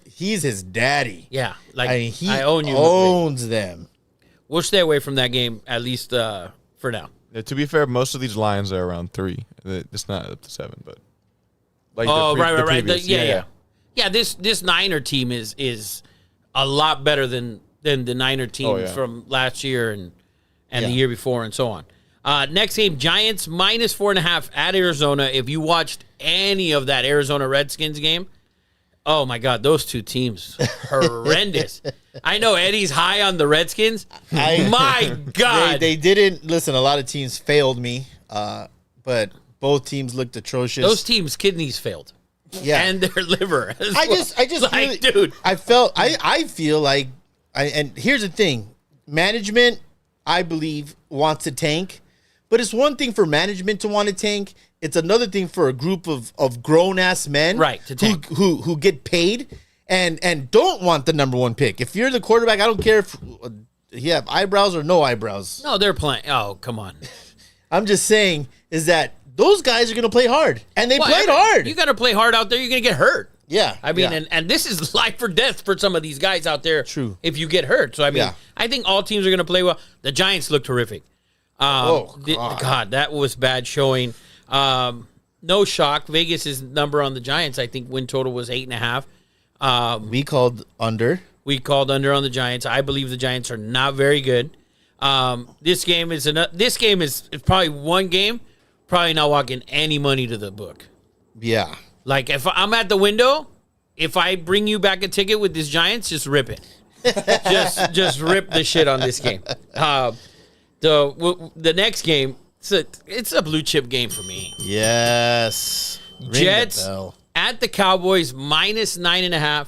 he's his daddy. Yeah, He I own you. owns them. We'll stay away from that game at least for now. Yeah, to be fair, most of these lines are around 3. It's not up to 7, but like Right. previous- Yeah, this Niner team is a lot better than the Niner team from last year and the year before and so on. Next game, Giants minus 4.5 at Arizona. If you watched any of that Arizona Redskins game, oh my God, those two teams horrendous. I know Eddie's high on the Redskins. My God, they didn't listen. A lot of teams failed me, but both teams looked atrocious. those teams' kidneys failed. Yeah, and their liver. I just like, really, dude. I feel like and here's the thing. Management, I believe, wants to tank. But it's one thing for management to want to tank. It's another thing for a group of grown ass men to tank. who get paid and don't want the number one pick. If you're the quarterback, I don't care if you have eyebrows or no eyebrows. No, they're playing. Oh, come on. I'm just saying is that those guys are going to play hard, and they played hard. You got to play hard out there. You're going to get hurt. Yeah, I mean, and this is life or death for some of these guys out there. True. If you get hurt, so I mean, I think all teams are going to play well. The Giants look terrific. God, that was bad showing. No shock. Vegas's number on the Giants, I think win total was 8.5. We called under. We called under on the Giants. I believe the Giants are not very good. This game is probably one game probably not walking any money to the book. Yeah. Like, if I'm at the window, if I bring you back a ticket with this Giants, just rip it. just rip the shit on this game. The next game, it's a blue chip game for me. Yes. Ring the Jets bell. at the Cowboys minus 9.5.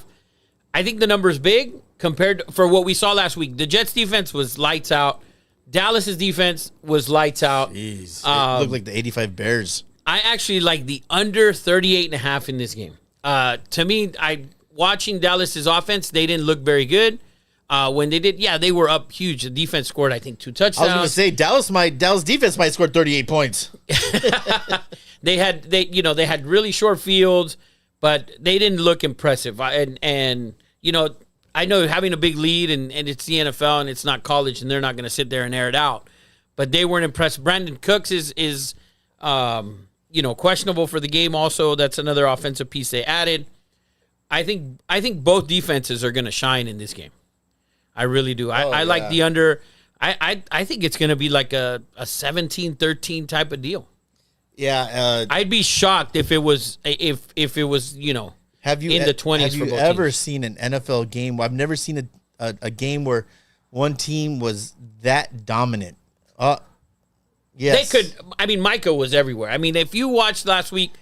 I think the number's big compared for what we saw last week. The Jets defense was lights out. Dallas's defense was lights out. Jeez. It looked like the 85 Bears. I actually like the under 38.5 in this game. To me, watching Dallas's offense, they didn't look very good. When they did, they were up huge. The defense scored, I think, 2 touchdowns. I was going to say Dallas defense might score 38 points. They had really short fields, but they didn't look impressive. And I know having a big lead and it's the NFL and it's not college and they're not going to sit there and air it out, but they weren't impressed. Brandon Cooks is questionable for the game. Also, that's another offensive piece they added. I think both defenses are going to shine in this game. I really do. I like the under. I think it's going to be like a 17-13 type of deal. Yeah. I'd be shocked if it was in the 20s. Have you for both ever teams. seen an NFL game? I've never seen a game where one team was that dominant. Yes. They could. I mean, Micah was everywhere. I mean, if you watched last week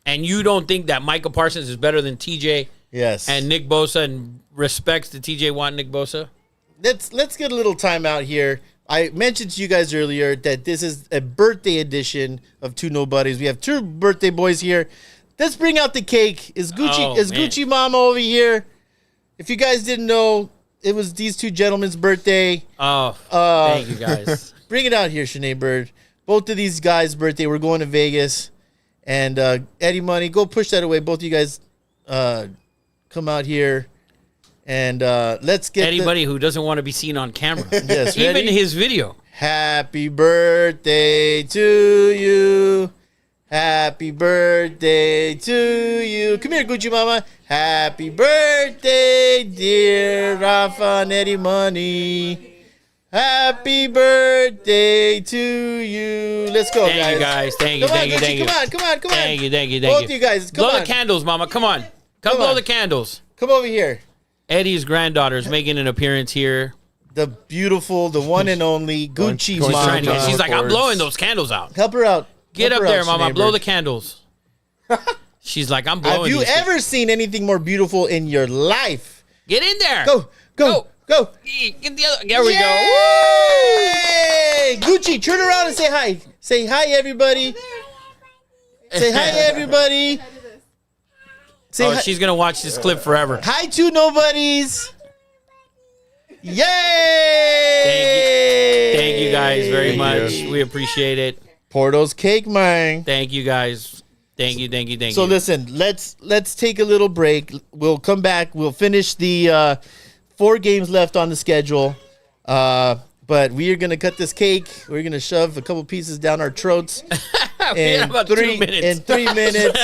and you don't think that Micah Parsons is better than TJ, Yes. and Nick Bosa, and respects to TJ Watt and Nick Bosa. Let's get a little time out here. I mentioned to you guys earlier that this is a birthday edition of Two Nobodies. We have 2 birthday boys here. Let's bring out the cake. Is Gucci Mama over here? If you guys didn't know, it was these 2 gentlemen's birthday. Oh, thank you guys. Bring it out here, Sinead Bird. Both of these guys' birthday. We're going to Vegas. And Eddie Money, go push that away. Both of you guys come out here. And let's get anybody who doesn't want to be seen on camera. Yes, even ready? his video. Happy birthday to you. Happy birthday to you. Come here, Gucci Mama. Happy birthday, dear Rafa and Eddie Money. Happy birthday to you. Let's go, Thank you guys. Thank you. Come on, Thank you. Gucci, Thank you. come on. Thank you. Both of you guys, come blow on. the candles, Mama. Come on. Come blow on. the candles. Come over here. Eddie's granddaughter is making an appearance here. The beautiful, the one and only Gucci going Mama. She's like, I'm Backwards. blowing those candles out. Help her out. Get Help up her there, out, Mama. Sinead Blow Bird. the candles. She's like, I'm blowing Have you these things. ever seen anything more beautiful in your life? Get in there. Go. Get the other. There we go. Yay! Gucci, turn around and say hi. Say hi, everybody. Say hi, everybody. Say Oh, hi. she's gonna watch this clip forever. Hi to Nobodies. Yay! Thank you guys very Thank much. you. We appreciate it. Porto's cake, man. Thank you guys. Thank you. So listen, let's take a little break. We'll come back. We'll finish the 4 games left on the schedule. But we are gonna cut this cake. We're gonna shove a couple pieces down our throats. have about 2 minutes. In 3 minutes.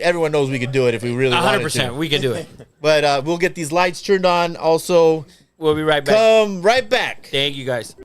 Everyone knows we could do it if we really wanted 100%. to. We can do it. But we'll get these lights turned on. Also, We'll be right back. come right back. Thank you guys.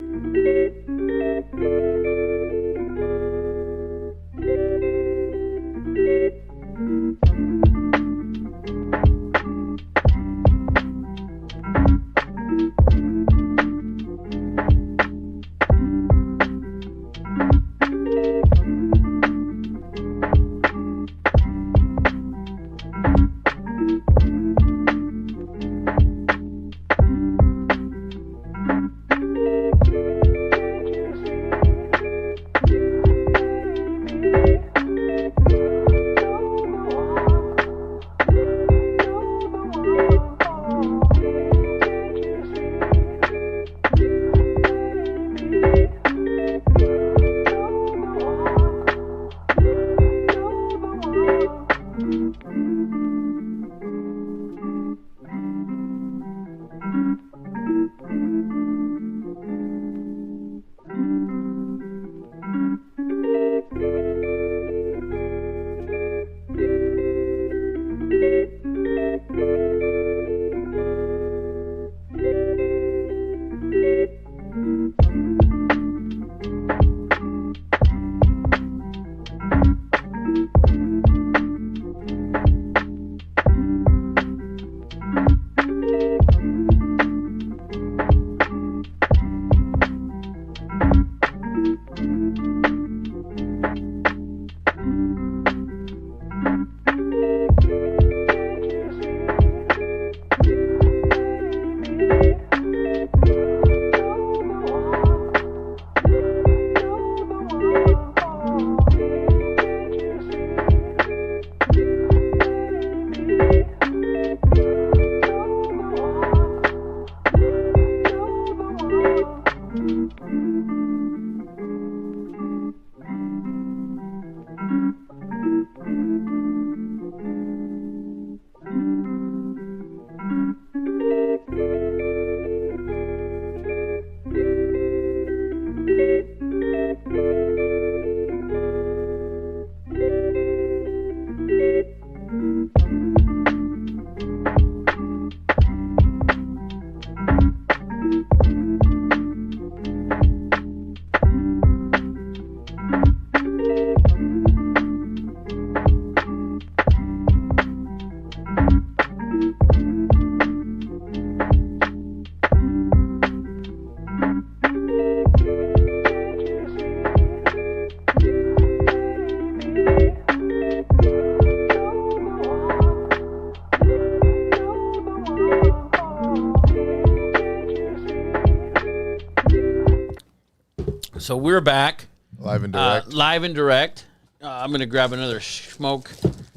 So we're back. Live and direct. Live and direct. I'm going to grab another smoke.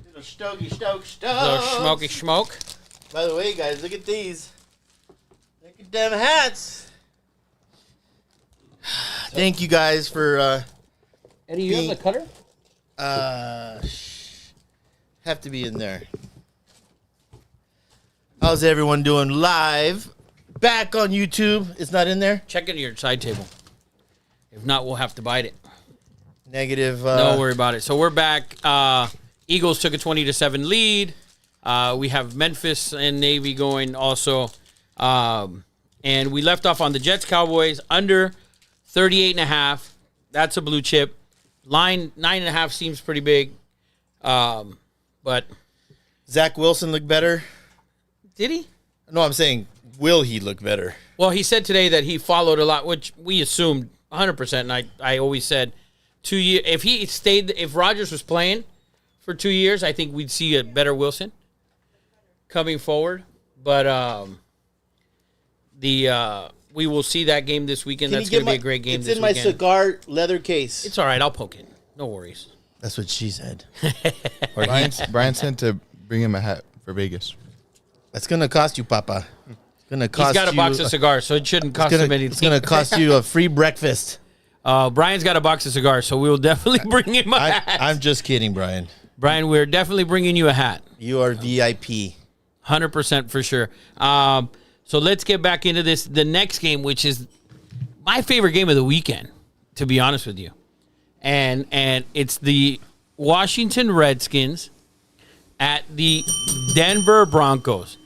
Little stogie, stoke. Little smoky smoke. By the way, guys, look at these. Look at them hats. Thank you guys for Eddie, you have the cutter? have to be in there. How's everyone doing live? Back on YouTube. It's not in there? Check into your side table. If not, we'll have to bite it. Negative. Don't worry about it. So we're back. Eagles took a 20-7 lead. We have Memphis and Navy going also. And we left off on the Jets Cowboys under 38.5. That's a blue chip. Line 9.5 seems pretty big. But Zach Wilson look better? did he? No, I'm saying, will he look better? Well, he said today that he followed a lot, which we assumed 100%. And I always said 2 years. If Rodgers was playing for 2 years, I think we'd see a better Wilson coming forward. But we will see that game this weekend. That's going to be a great game It's this in my weekend. cigar leather case. It's all right. I'll poke it. No worries. That's what she said. Brian sent to bring him a hat for Vegas. That's going to cost you, Papa. It's going to cost He's got a you box of cigars, so it shouldn't cost him anything. It's going to cost you a free breakfast. Brian's got a box of cigars, so we'll definitely bring him a hat. I'm just kidding, Brian. Brian, we're definitely bringing you a hat. You are VIP. 100% for sure. So let's get back into this. The next game, which is my favorite game of the weekend, to be honest with you. And it's the Washington Redskins at the Denver Broncos.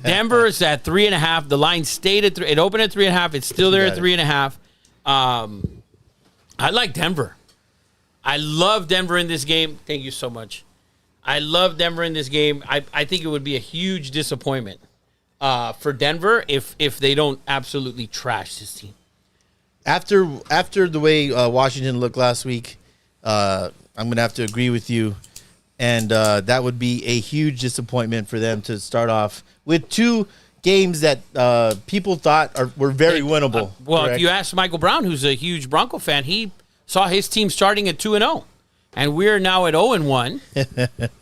Denver is at 3.5. The line stayed at 3. It opened at 3.5. It's still there at 3.5. I like Denver. I love Denver in this game. Thank you so much. I love Denver in this game. I think it would be a huge disappointment for Denver if they don't absolutely trash this team. After the way Washington looked last week, I'm going to have to agree with you. And that would be a huge disappointment for them to start off with two games that people thought were very winnable. Well, correct? if you ask Michael Brown, who's a huge Bronco fan, he saw his team starting at 2-0. And we're now at 0-1.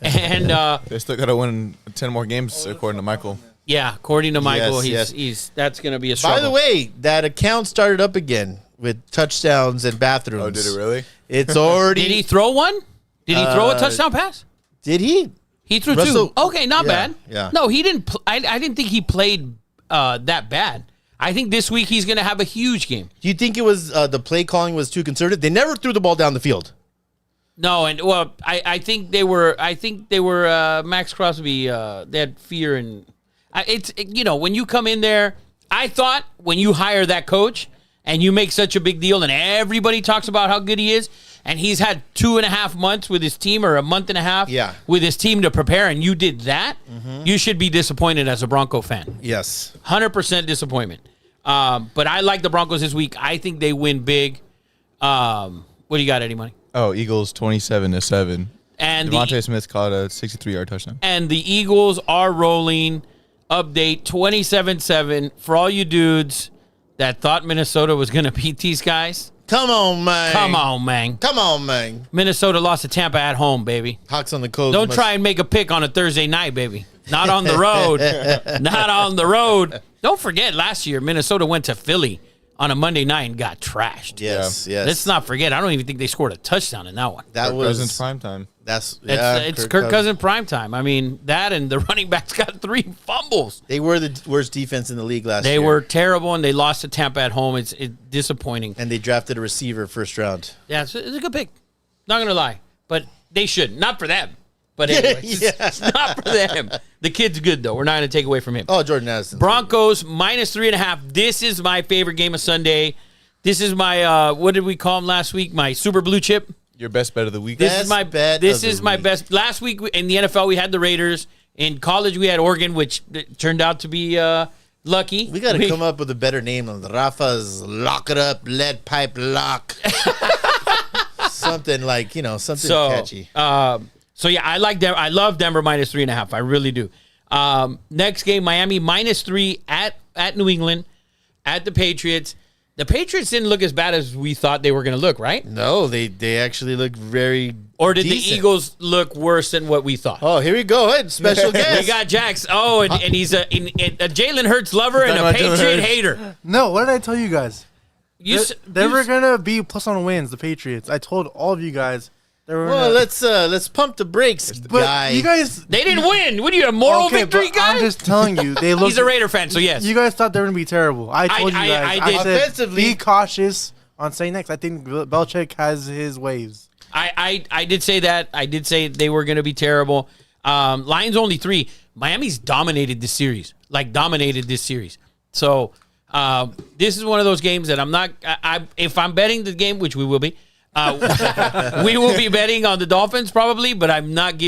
And They still got to win 10 more games, according to Michael. yeah, according to Michael, Yes, he's that's going to be a struggle. By the way, that account started up again with touchdowns and bathrooms. Oh, did it really? It's already. Did he throw one? Did he throw a touchdown pass? Did he? He threw Russell- two. Okay, not yeah, bad. yeah. No, he didn't. I didn't think he played that bad. I think this week he's going to have a huge game. Do you think it was the play calling was too conservative? They never threw the ball down the field. No, and well, I think they were. Max Crosby. They had fear, and it's when you come in there. I thought when you hire that coach and you make such a big deal, and everybody talks about how good he is, and he's had 2.5 months with his team, or a month and a half, with his team to prepare, and you did that, you should be disappointed as a Bronco fan. Yes. 100% disappointment. But I like the Broncos this week. I think they win big. What do you got, Eddie Money? Oh, Eagles 27-7. And Devontae Smith caught a 63-yard touchdown. And the Eagles are rolling. Update 27-7 for all you dudes that thought Minnesota was going to beat these guys. Come on, man. Come on, man. Come on, man. Minnesota lost to Tampa at home, baby. Hawks on the coast. Don't try and make a pick on a Thursday night, baby. Not on the road. Not on the road. Don't forget, last year, Minnesota went to Philly on a Monday night and got trashed. Yes, Yeah. yes. Let's not forget, I don't even think they scored a touchdown in that one. That Kirk was Cousins prime time. It's Kirk Cousins prime time. I mean, that and the running backs got 3 fumbles. They were the worst defense in the league last year. They were terrible, and they lost to Tampa at home. It's disappointing. And they drafted a receiver first round. Yeah, it's a good pick. Not going to lie. But they should. Not for them. But anyways, it's not for them. The kid's good, though. We're not going to take away from him. Oh, Jordan Addison. Broncos -3.5. This is my favorite game of Sunday. This is my, what did we call him last week? My super blue chip. Your best bet of the week. This Best is my bet This of the is my week. best. Last week in the NFL, we had the Raiders. In college, we had Oregon, which turned out to be lucky. We got to come up with a better name than Rafa's Lock It Up Lead Pipe Lock. Something like, something catchy. So yeah, I like Denver. I love Denver -3.5. I really do. Next game, Miami -3 at New England, at the Patriots. The Patriots didn't look as bad as we thought they were going to look, right? No, they actually look very. Or did decent. the Eagles look worse than what we thought? Oh, here we go. Hey, special guest. We got Jax. Oh, and he's a Jalen Hurts lover and a about Jalen Patriot Hurts? hater. No, what did I tell you guys? They were gonna be plus on wins. The Patriots. I told all of you guys. They were. Well, let's pump the brakes, but guy. you guys. They didn't win. What are you, a moral victory but guy? I'm just telling you. They look. He's a Raider fan, so yes. You guys thought they were gonna be terrible. I told you guys. I did. said, Offensively- be cautious on St. Next. I think Belichick has his waves. I did say that. I did say they were going to be terrible. Lions only 3. Miami's dominated this series. So this is one of those games that I'm not. If I'm betting the game, which we will be, we will be betting on the Dolphins probably. But I'm not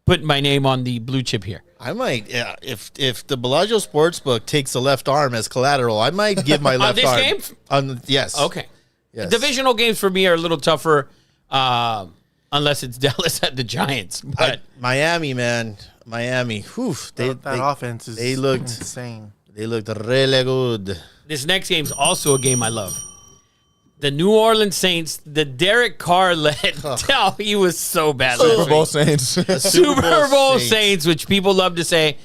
putting my name on the blue chip here. I might, if the Bellagio Sportsbook takes the left arm as collateral, I might give my left this arm. game? Yes. Okay. Yes. Divisional games for me are a little tougher, unless it's Dallas at the Giants. But Miami, man, Miami. Whew, That offense is they looked insane. They looked really good. this next game's also a game I love. The New Orleans Saints, the Derek Carr led. Oh, he was so bad. last Super Bowl week. Saints. Super Bowl Saints, which people love to say.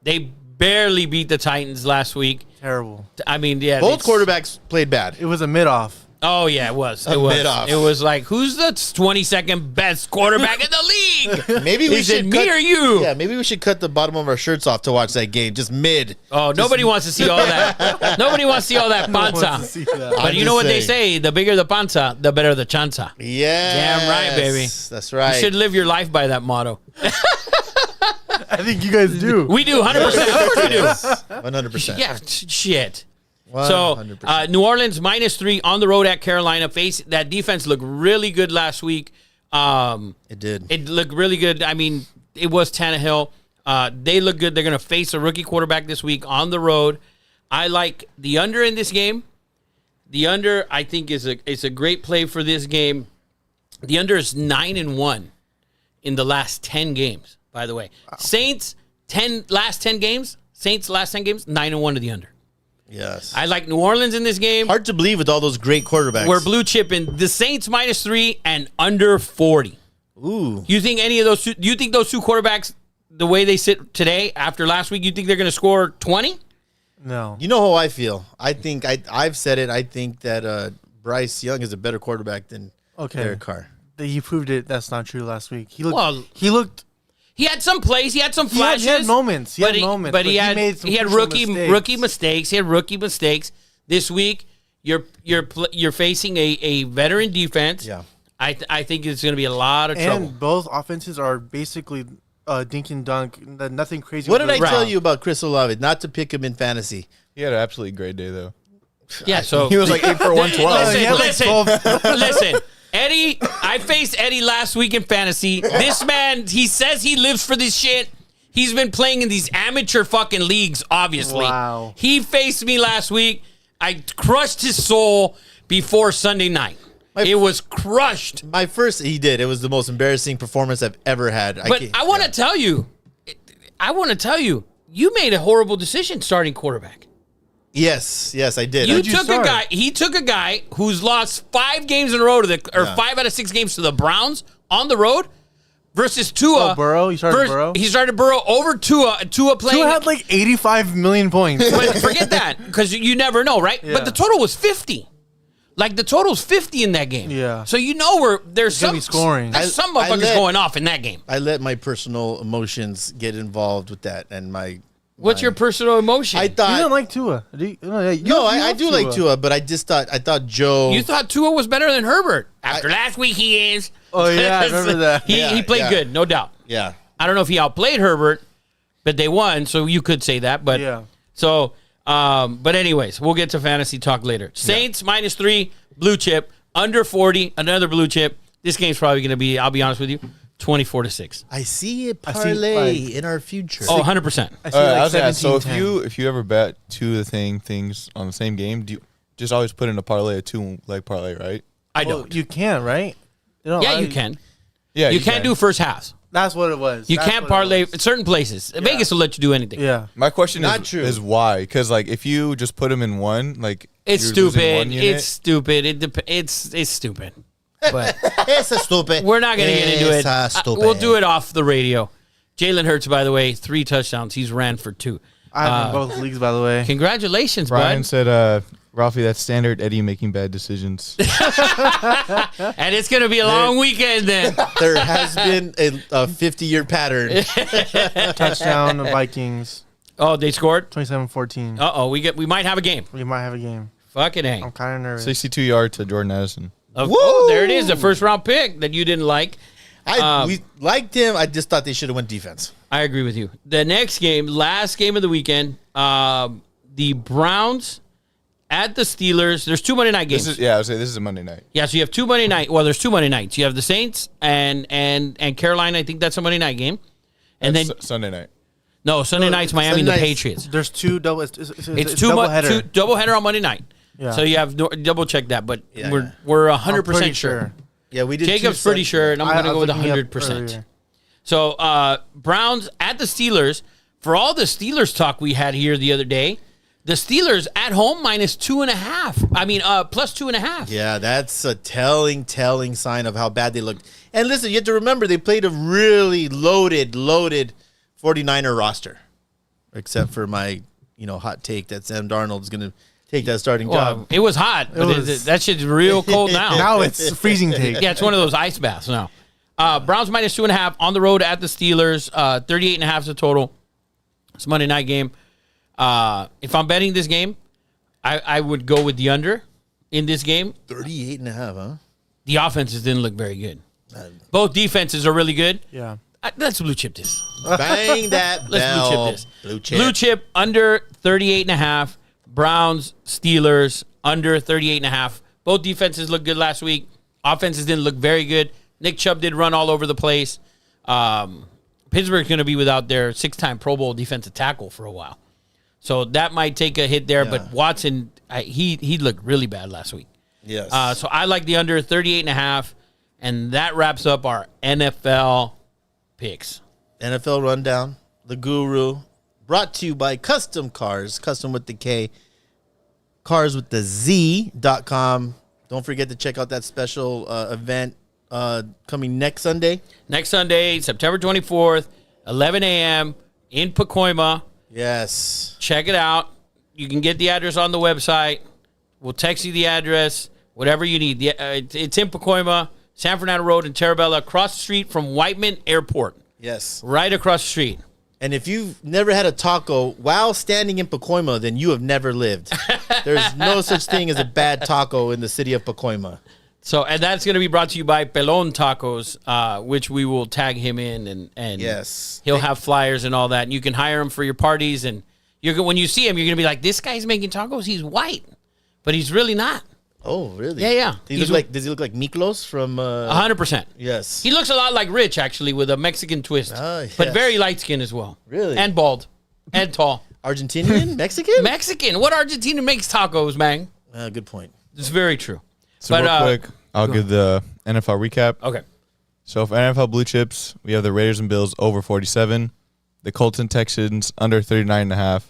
They barely beat the Titans last week. Terrible. I mean, yeah. Both quarterbacks played bad. It was a mid-off. Oh, yeah, it was. mid-off. It was like, who's the 22nd best quarterback in the league? Maybe we Is it should me or you? Yeah, maybe we should cut the bottom of our shirts off to watch that game. Just mid. Oh, nobody wants to see all that. Nobody wants to see all that Wants to panza. see that. But I'm you know what just they saying. say? The bigger the panza, the better the chanza. Yeah. Damn right, baby. That's right. You should live your life by that motto. I think you guys do. We do, 100%. Of course we do. 100%. Yeah, shit. 100%. So, New Orleans -3 on the road at Carolina. That defense looked really good last week. It did. It looked really good. I mean, it was Tannehill. They look good. They're going to face a rookie quarterback this week on the road. I like the under in this game. The under, I think, is a great play for this game. The under is 9-1 in the last 10 games, by the way. Wow. Saints, last 10 games, 9-1 to the under. Yes. I like New Orleans in this game. Hard to believe with all those great quarterbacks. We're blue chipping the Saints -3 and under 40. Ooh. You think any of those two, do you think those two quarterbacks, the way they sit today after last week, you think they're going to score 20? No. You know how I feel. I think I've said it. I think that Bryce Young is a better quarterback than Derek Carr. He proved it. That's not true last week. He had some plays. He had some flashes. He had moments. But he had rookie mistakes. He had rookie mistakes. This week, you're facing a veteran defense. Yeah. I think it's going to be a lot of trouble. And both offenses are basically dink and dunk. Nothing crazy. What did I tell you about Chris Olave? Not to pick him in fantasy. He had an absolutely great day, though. Yeah, so He was like 8 for 112. Listen. Eddie, I faced Eddie last week in fantasy. This man, he says he lives for this shit. He's been playing in these amateur fucking leagues, obviously. Wow. He faced me last week. I crushed his soul before Sunday night. It was crushed. He did. It was the most embarrassing performance I've ever had. But I want to tell you, you made a horrible decision starting quarterback. Yes, I did. He took a guy who's lost 5 games in a row 5 out of 6 games to the Browns on the road versus Tua. Oh, Burrow? You started Burrow? He started Burrow over Tua. Tua playing. Tua had like 85 million points. But forget that, because you never know, right? Yeah. But the total was 50. Like, the total's 50 in that game. Yeah. So you know there's some scoring. There's some motherfuckers going off in that game. I let my personal emotions get involved with that, and What's your personal emotion? I thought You didn't like Tua. I do like Tua, but I thought Joe. You thought Tua was better than Herbert. After last week, he is. Oh, yeah, I remember that. He played good, no doubt. Yeah. I don't know if he outplayed Herbert, but they won, so you could say that. But Yeah. So, but anyways, we'll get to fantasy talk later. Saints -3, blue chip, under 40, another blue chip. This game's probably going to be, I'll be honest with you, 24-6. I see a parlay in our future. Oh, 100%. I see I like was gonna ask, so 17-10. if you ever bet two of the things on the same game, do you just always put in a parlay, a 2-leg parlay, right? I Well, don't. You can, right? Yeah, you can. Yeah, You can't do first halves. That's what it was. You That's can't what it parlay was. in certain places. Vegas will let you do anything. Yeah. My question Not is, true. is why? Because like if you just put them in one, like It's you're losing stupid. one unit. It's stupid. It's stupid. But It's a stupid. we're not going to get into it. Stupid. We'll do it off the radio. Jalen Hurts, by the way, 3 touchdowns. He's ran for 2. I have in both leagues, by the way. Congratulations, Brian bud. said, Ralphie, that's standard Eddie making bad decisions. And it's going to be a long weekend then. There has been a 50-year pattern. Touchdown, the Vikings, Oh, they scored? 27-14. Uh-oh, we might have a game. We might have a game. Fucking I'm hang. kind of nervous. 62 yards to Jordan Addison. Oh, there it is, the first round pick that you didn't like. We liked him. I just thought they should have went defense. I agree with you. The next game, last game of the weekend, the Browns at the Steelers. There's 2 Monday night games. I would say this is a Monday night. Yeah, so you have 2 Monday night. Well, there's 2 Monday nights. You have the Saints and Carolina. I think that's a Monday night game. And then Sunday night. no, Sunday night's Miami and the Sunday night's- Patriots. There's 2 double. It's It's doubleheader. two doubleheader on Monday night. Yeah. So you have double check that, but Yeah, we're yeah. we're I'm 100% pretty sure. Yeah, we did. Jacob's two pretty sure, and I'm going to go with looking up 100%. earlier. So Browns at the Steelers. For all the Steelers talk we had here the other day, the Steelers at home -2.5. I mean, plus 2.5. Yeah, that's a telling sign of how bad they looked. And listen, you have to remember they played a really loaded 49er roster. Except for my, hot take that Sam Darnold's going to take that starting Well, job. it was hot, but was- that shit's real cold now. Now it's freezing take. Yeah, it's one of those ice baths now. Browns -2.5 on the road at the Steelers. 38.5 is the total. It's a Monday night game. If I'm betting this game, I would go with the under in this game. 38.5, huh? The offenses didn't look very good. Both defenses are really good. Yeah. Let's blue chip this. Bang that Let's bell. blue chip this. Blue chip. Under 38.5. Browns, Steelers, under 38.5. Both defenses looked good last week. Offenses didn't look very good. Nick Chubb did run all over the place. Pittsburgh's going to be without their 6-time Pro Bowl defensive tackle for a while. So that might take a hit there. Yeah. But Watson, he looked really bad last week. Yes. So I like the under 38.5. And that wraps up our NFL picks. NFL Rundown, The Guru, brought to you by Custom Cars, custom with the K, cars with the Z.com. Don't forget to check out that special event coming next Sunday. Next Sunday, September 24th, 11 a.m. in Pacoima. Yes. Check it out. You can get the address on the website. We'll text you the address, whatever you need. It's in Pacoima, San Fernando Road in Terabella, across the street from Whiteman Airport. Yes. Right across the street. And if you've never had a taco while standing in Pacoima, then you have never lived. There's no such thing as a bad taco in the city of Pacoima. So, and that's going to be brought to you by Pelon Tacos, which we will tag him in, and Yes. he'll have flyers and all that. And you can hire him for your parties, and when you see him, you're going to be like, this guy's making tacos. He's white, but he's really not. Oh, really? Yeah. Does he look like Miklos from 100%. Yes. He looks a lot like Rich, actually, with a Mexican twist. Yes. But very light skin as well. Really? And bald. And tall. Argentinian? Mexican? Mexican. What Argentina makes tacos, man? Good point. It's very true. So real quick, I'll give the NFL recap. Okay. So for NFL blue chips, we have the Raiders and Bills over 47, the Colts and Texans under 39.5,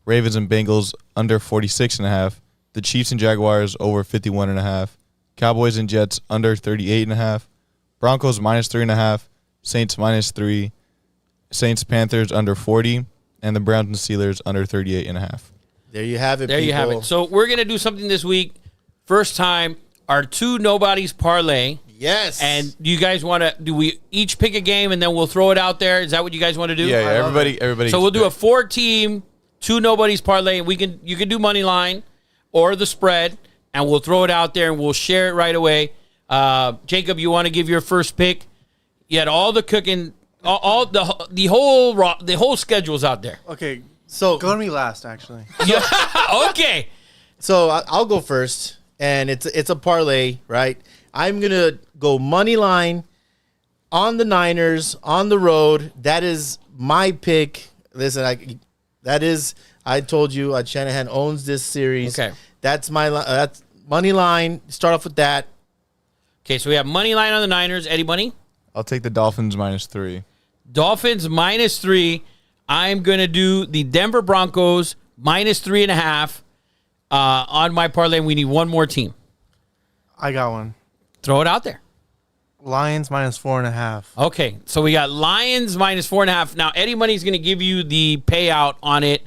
Ravens and Bengals under 46.5, the Chiefs and Jaguars over 51.5, Cowboys and Jets under 38.5, Broncos -3.5, Saints -3, Saints Panthers under 40, and the Browns and Steelers under 38.5. There you have it, There you have it. So we're going to do something this week. First time, our 2 Nobodies parlay. Yes. And do you guys want to, do we each pick a game and then we'll throw it out there? Is that what you guys want to do? Yeah, everybody. So we'll do a 4-team, 2 Nobodies parlay. You can do money line or the spread, and we'll throw it out there and we'll share it right away. Jacob, you want to give your first pick? You had all the cooking, all the whole schedule's out there. Okay, so go to me last, actually. Yeah. Okay. So I'll go first, and it's a parlay, right? I'm gonna go money line on the Niners on the road. That is my pick. Listen, I told you, Shanahan owns this series. Okay. That's money line. Start off with that. Okay, so we have money line on the Niners. Eddie Money? I'll take the Dolphins -3. Dolphins -3. I'm going to do the Denver Broncos -3.5 on my parlay. We need one more team. I got one. Throw it out there. Lions -4.5. Okay, so we got Lions -4.5. Now, Eddie Money's going to give you the payout on it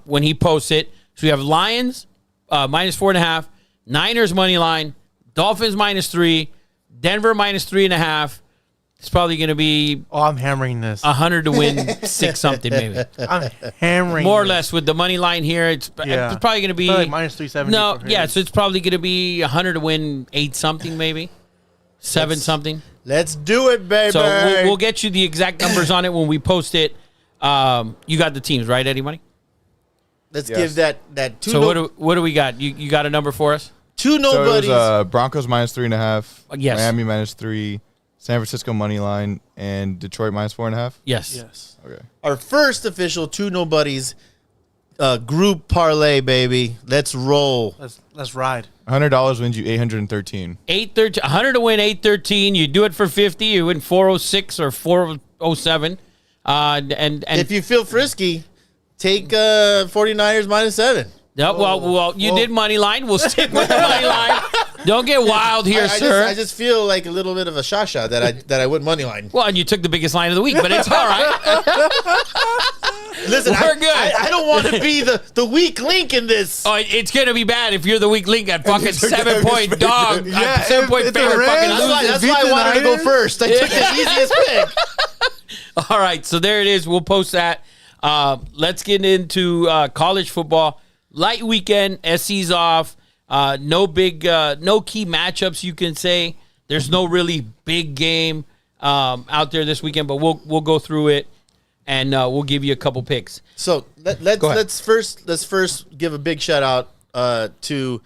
when he posts it. So we have Lions -4.5, Niners money line, Dolphins -3, Denver -3.5. It's probably going to be Oh, I'm hammering this. 100 to win 6 something maybe. I'm hammering More or this. less with the money line here. It's probably going to be Probably like -370. no, for yeah. his. So it's probably going to be 100 to win 8 something maybe, 7 something. Let's do it, baby. So we'll get you the exact numbers on it when we post it. You got the teams right, Eddie Money. Let's Yes. give that two. So what do we got? You got a number for us? two So it nobodies. was Broncos -3.5. Yes. Miami -3. San Francisco money line and Detroit -4.5. Yes. Yes. Okay. Our first official two nobodies group parlay, baby. Let's roll. Let's ride. $100 wins you 813. 813, 100 to win 813. You do it for 50. You win 406 or 407. And If you feel frisky, take 49ers -7. no, well, you did money line. We'll stick with the money line. Don't get wild here, sir. I just feel like a little bit of a shasha that I went money line. Well, and you took the biggest line of the week, but it's all right. Listen, We're good. I don't want to be the weak link in this. Oh, it's going to be bad if you're the weak link at fucking 7-point dog. Yeah, 7-point if the favorite fucking Rams- loser. That's beat why I the wanted to go Niners? first. I took the easiest pick. All right, so there it is. We'll post that. Let's get into college football. Light weekend. SC's off. No key matchups. You can say there's no really big game out there this weekend, but we'll go through it and we'll give you a couple picks. So let's first give a big shout out to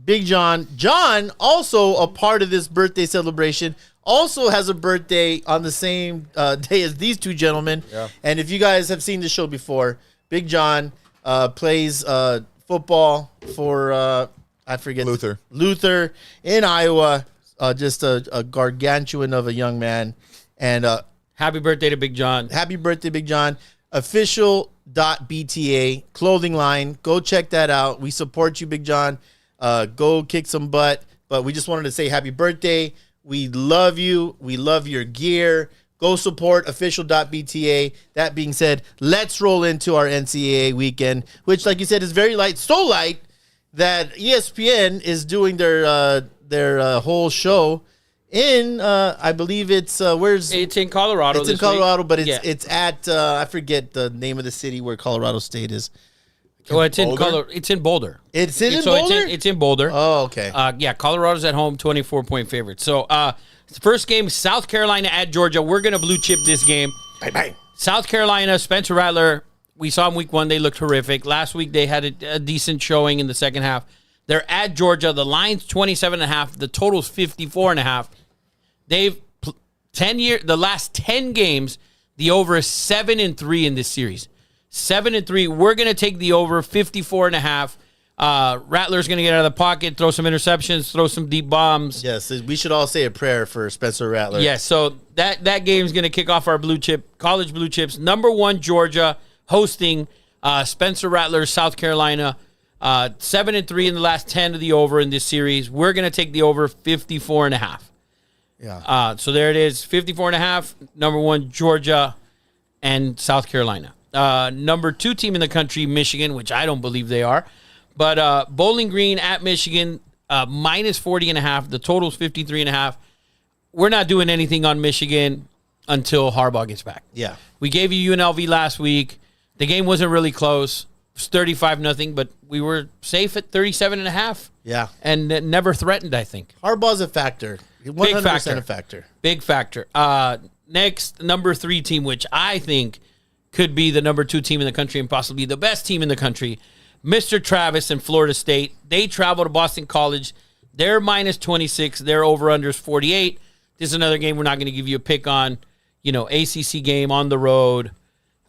Big John. John, also a part of this birthday celebration, also has a birthday on the same day as these two gentlemen. Yeah. And if you guys have seen the show before, Big John plays football for I forget Luther in Iowa. Just a gargantuan of a young man. And Happy birthday to Big John. happy birthday, Big John. Official.bta clothing line. Go check that out. We support you, Big John. Go kick some butt. But we just wanted to say happy birthday. We love you. We love your gear. Go support official.bta. That being said, let's roll into our NCAA weekend, which, like you said, is very light. So light that ESPN is doing their whole show in I believe it's where's It's in Colorado. it's in this Colorado, week. but it's Yeah. it's at I forget the name of the city where Colorado State is. Well, it's in Boulder? Colorado. It's in Boulder. It's in So Boulder. It's in Boulder. Oh, okay. Yeah, Colorado's at home, 24-point favorite. So, first game, South Carolina at Georgia. We're going to blue chip this game. Bang, bang. South Carolina, Spencer Rattler, we saw him week 1. They looked horrific. Last week, they had a decent showing in the second half. They're at Georgia. The line's 27.5. The total's 54.5. They've the last 10 games, the over is 7-3 in this series. 7-3. We're going to take the over 54.5. Rattler's going to get out of the pocket, throw some interceptions, throw some deep bombs. Yes, we should all say a prayer for Spencer Rattler. Yeah, so that game's going to kick off our college blue chips. Number 1, Georgia, hosting Spencer Rattler, South Carolina. 7-3 in the last 10 of the over in this series. We're going to take the over 54.5. Yeah. So there it is, 54.5. Number 1, Georgia and South Carolina. Number 2 team in the country, Michigan, which I don't believe they are. But Bowling Green at Michigan, minus 40.5. The total's 53.5. We're not doing anything on Michigan until Harbaugh gets back. Yeah. We gave you UNLV last week. The game wasn't really close. It was 35-0, but we were safe at 37.5. Yeah. And never threatened, I think. Harbaugh's a factor. 100% factor. a factor. Big factor. Next, number 3 team, which I think could be the number 2 team in the country and possibly the best team in the country, Mr. Travis and Florida State. They travel to Boston College. They're minus 26. Their over-under is 48. This is another game we're not going to give you a pick on. ACC game on the road.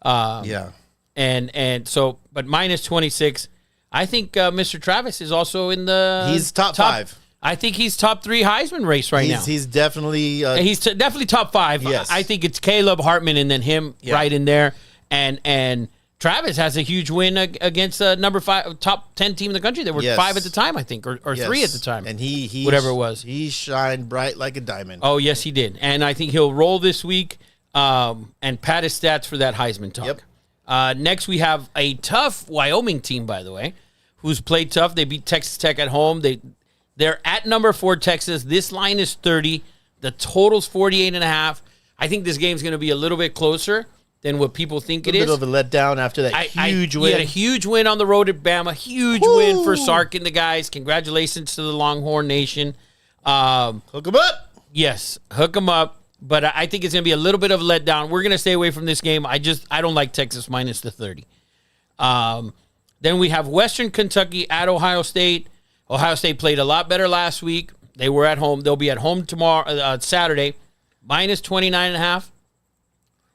Yeah. And so, but minus 26. I think Mr. Travis is also in the He's top 5. I think he's top 3 Heisman race right now. He's definitely Definitely top 5. Yes. I think it's Caleb, Hartman, and then him right in there. And Travis has a huge win against the number 5 top 10 team in the country. There were 5 at the time, I think, or 3 at the time. And he whatever it was. He shined bright like a diamond. Oh, yes, he did. And I think he'll roll this week and pad his stats for that Heisman talk. Yep. Next, we have a tough Wyoming team, by the way, who's played tough. They beat Texas Tech at home. They're at number 4 Texas. This line is 30. The total's 48.5. I think this game's going to be a little bit closer than what people think it is. A little bit of a letdown after that huge win. He had a huge win on the road at Bama. Huge win for Sark and the guys. Congratulations to the Longhorn Nation. Hook them up. Yes, hook them up. But I think it's going to be a little bit of a letdown. We're going to stay away from this game. I don't like Texas minus the 30. Then we have Western Kentucky at Ohio State. Ohio State played a lot better last week. They were at home. They'll be at home tomorrow, Saturday, minus 29.5.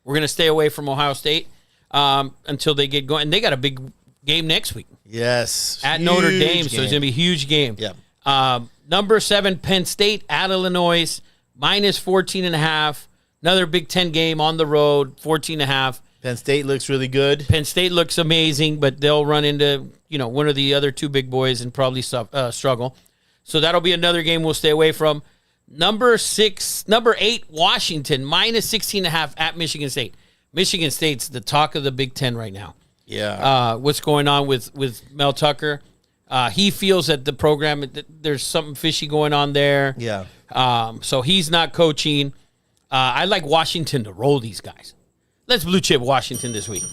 We're going to stay away from Ohio State until they get going. And they got a big game next week. Yes. At Notre Dame, so it's going to be a huge game. Yeah. Number 7, Penn State at Illinois, minus 14.5. Another Big Ten game on the road, 14.5. Penn State looks really good. Penn State looks amazing, but they'll run into one of the other 2 big boys and probably struggle. So that'll be another game we'll stay away from. Number 8, Washington, minus 16.5 at Michigan State. Michigan State's the talk of the Big Ten right now. Yeah. What's going on with Mel Tucker? He feels that the program, there's something fishy going on there. Yeah. So he's not coaching. I like Washington to roll these guys. Let's blue chip Washington this week.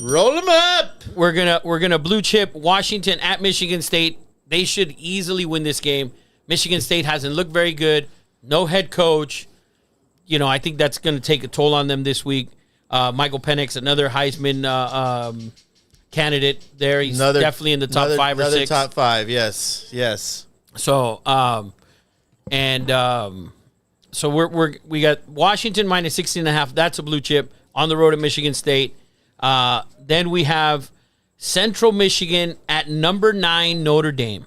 Roll them up. We're gonna blue chip Washington at Michigan State. They should easily win this game. Michigan State hasn't looked very good. No head coach. I think that's going to take a toll on them this week. Michael Penix, another Heisman candidate there. He's definitely in the top 5 or 6. Another top 5, yes. So, so we got Washington minus 16.5. That's a blue chip on the road at Michigan State. Then we have Central Michigan at number 9 Notre Dame.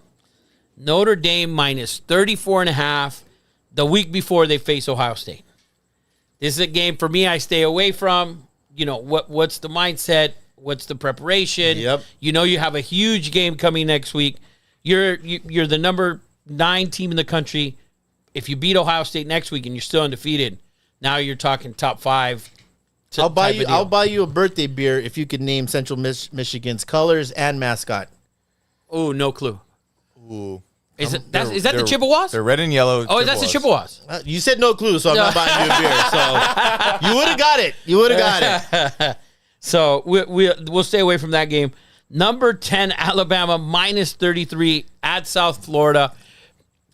Notre Dame minus 34.5 the week before they face Ohio State. This is a game for me I stay away from. What's the mindset? What's the preparation? Yep. You have a huge game coming next week. You're the number 9 team in the country. If you beat Ohio State next week and you're still undefeated, now you're talking top 5. I'll buy you a birthday beer if you could name Central Michigan's colors and mascot. Oh, no clue. Ooh. Is that the Chippewas? They're red and yellow. Oh, that's the Chippewas. You said no clue, so I'm not buying you a beer. So you would have got it. You would have got it. So we'll stay away from that game. Number 10, Alabama, minus 33 at South Florida.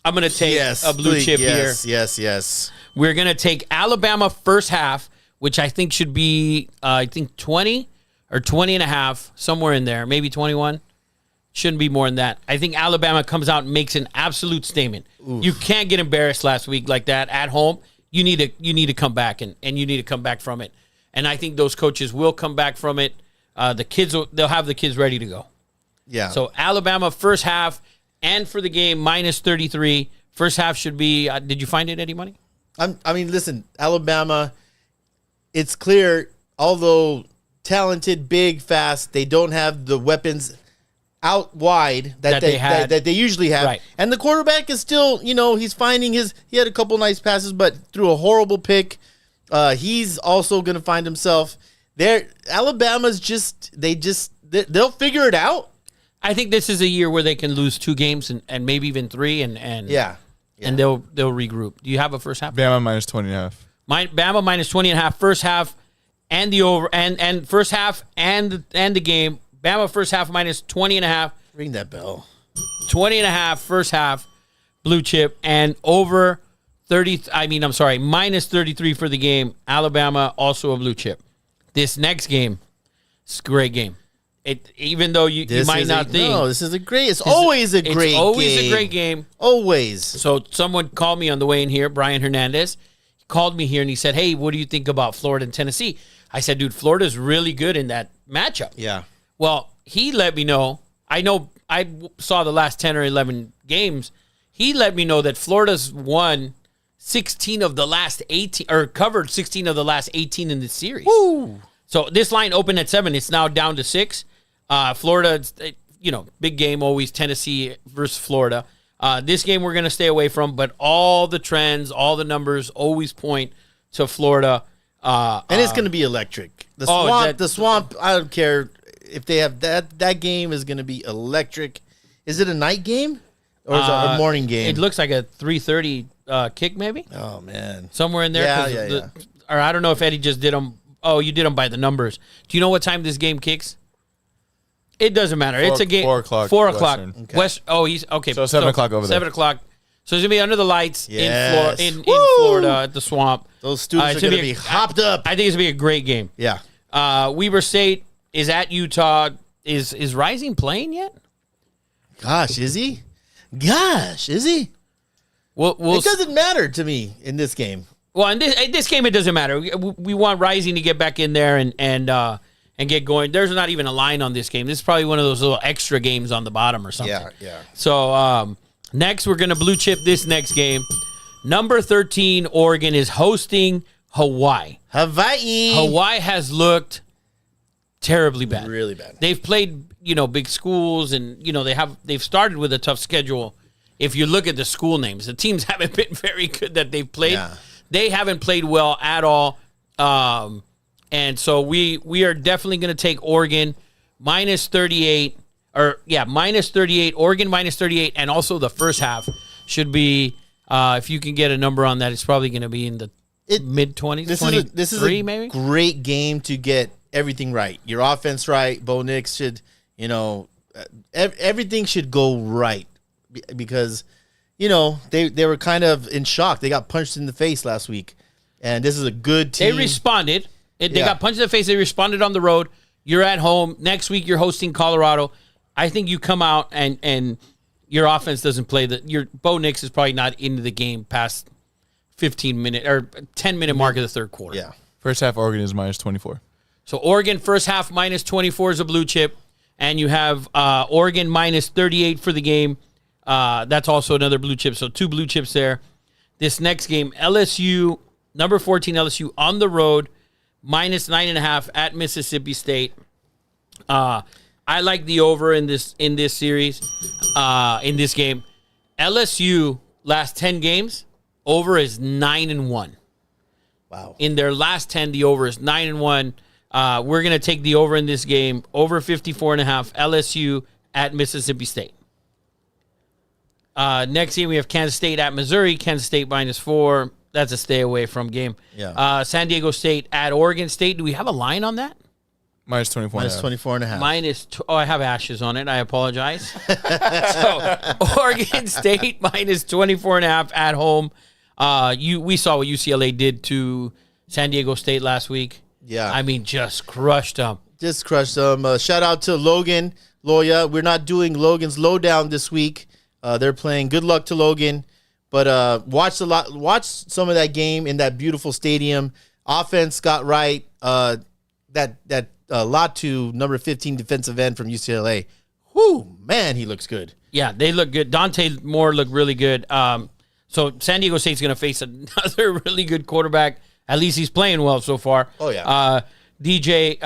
I'm going to take a blue chip here. Yes. We're going to take Alabama first half, which I think should be, 20 or 20.5, somewhere in there, maybe 21. Shouldn't be more than that. I think Alabama comes out and makes an absolute statement. Oof. You can't get embarrassed last week like that at home. You need to come back and you need to come back from it. And I think those coaches will come back from it. They'll have the kids ready to go. Yeah. So Alabama first half and for the game minus 33. First half should be. Did you find it, Eddie Money? Listen, Alabama. It's clear, although talented, big, fast, they don't have the weapons out wide that they usually have. Right. And the quarterback is still, he's finding he had a couple nice passes, but threw a horrible pick. He's also going to find himself there. Alabama's they'll figure it out. I think this is a year where they can lose 2 games and maybe even 3 and they'll regroup. Do you have a first half? Bama minus 20.5. Bama minus 20.5 first half and the over and first half and the game. Bama first half minus 20.5. Ring that bell. 20.5 first half, blue chip, and over 30. Minus 33 for the game. Alabama also a blue chip. This next game, it's a great game. Even though you might not think. No, this is a great. It's always a great game. It's always a great game. Always. So someone called me on the way in here, Brian Hernandez. He called me here and he said, "Hey, what do you think about Florida and Tennessee?" I said, "Dude, Florida's really good in that matchup." Yeah. Well, he let me know. I know I saw the last 10 or 11 games. he let me know that Florida's won 16 of the last 18, or covered 16 of the last 18 in this series. Woo! So this line opened at 7. It's now down to 6. Florida, big game always, Tennessee versus Florida. This game we're going to stay away from, but all the trends, all the numbers always point to Florida. And it's going to be electric. The swamp, I don't care if they have that game is going to be electric. Is it a night game or is it a morning game? It looks like a 3:30 kick maybe. Oh, man. Somewhere in there. Yeah. Or I don't know if Eddie just did them. Oh, you did them by the numbers. Do you know what time this game kicks? It doesn't matter. It's a game. 4 o'clock. 4 o'clock. Okay. West. Oh, he's okay. So 7 o'clock over there. 7 o'clock. So it's gonna be under the lights Yes. in Florida at the swamp. Those students are going to be hopped up. I think it's gonna be a great game. Yeah. Weber State is at Utah. Is Rising playing yet? Gosh, is he? It doesn't matter to me in this game. Well, in this game, it doesn't matter. We want Rising to get back in there and get going. There's not even a line on this game. This is probably one of those little extra games on the bottom or something. Yeah. So next, we're going to blue chip this next game. Number 13, Oregon is hosting Hawaii. Hawaii has looked terribly bad. Really bad. They've played, big schools, and they've started with a tough schedule. If you look at the school names, the teams haven't been very good that they've played. Yeah. They haven't played well at all. And so we are definitely going to take Oregon minus 38, minus 38, Oregon minus 38, and also the first half should be, if you can get a number on that, it's probably going to be in the mid-20s, this is a maybe? Great game to get everything right. Your offense right. Bo Nix should, everything should go right because, they were kind of in shock. They got punched in the face last week, and this is a good team. They responded. They got punched in the face. They responded on the road. You're at home. Next week, you're hosting Colorado. I think you come out and your offense doesn't play. Your Bo Nix is probably not into the game past 15-minute or 10-minute mark of the third quarter. Yeah. First half, Oregon is minus 24. So Oregon first half minus 24 is a blue chip, and you have Oregon minus 38 for the game. That's also another blue chip. So 2 blue chips there. This next game, LSU, number 14 LSU on the road, minus 9.5 at Mississippi State. I like the over in this series, in this game. LSU last 10 games, over is 9-1. Wow. In their last 10, the over is 9-1. We're going to take the over in this game, over 54.5, LSU at Mississippi State. Next game, we have Kansas State at Missouri. Kansas State minus 4. That's a stay away from game. Yeah. San Diego State at Oregon State. Do we have a line on that? Minus 24. Minus 24.5. I have ashes on it. I apologize. So Oregon State minus 24.5 at home. We saw what UCLA did to San Diego State last week. Yeah. I mean, just crushed them. Shout out to Logan Loya. We're not doing Logan's Lowdown this week. They're playing. Good luck to Logan. But watch some of that game in that beautiful stadium. Offense got right. That Latu, number 15 defensive end from UCLA. Whoo, man, he looks good. Yeah, they look good. Dante Moore looked really good. So San Diego State's going to face another really good quarterback. At least he's playing well so far. Oh, yeah. DJ.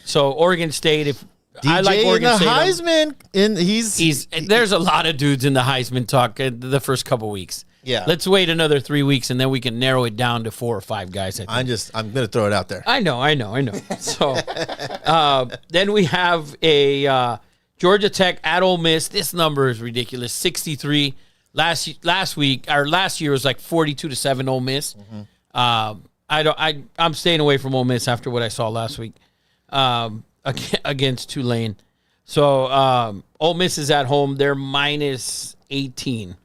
So Oregon State. I like DJ Oregon in the State. Heisman, there's a lot of dudes in the Heisman talk the first couple weeks. Yeah. Let's wait another 3 weeks and then we can narrow it down to 4 or 5 guys. I'm going to throw it out there. I know. So then we have a Georgia Tech at Ole Miss. This number is ridiculous. 63. Last year was like 42-7 Ole Miss. Mm-hmm. I'm staying away from Ole Miss after what I saw last week against Tulane. So Ole Miss is at home. They're minus 18.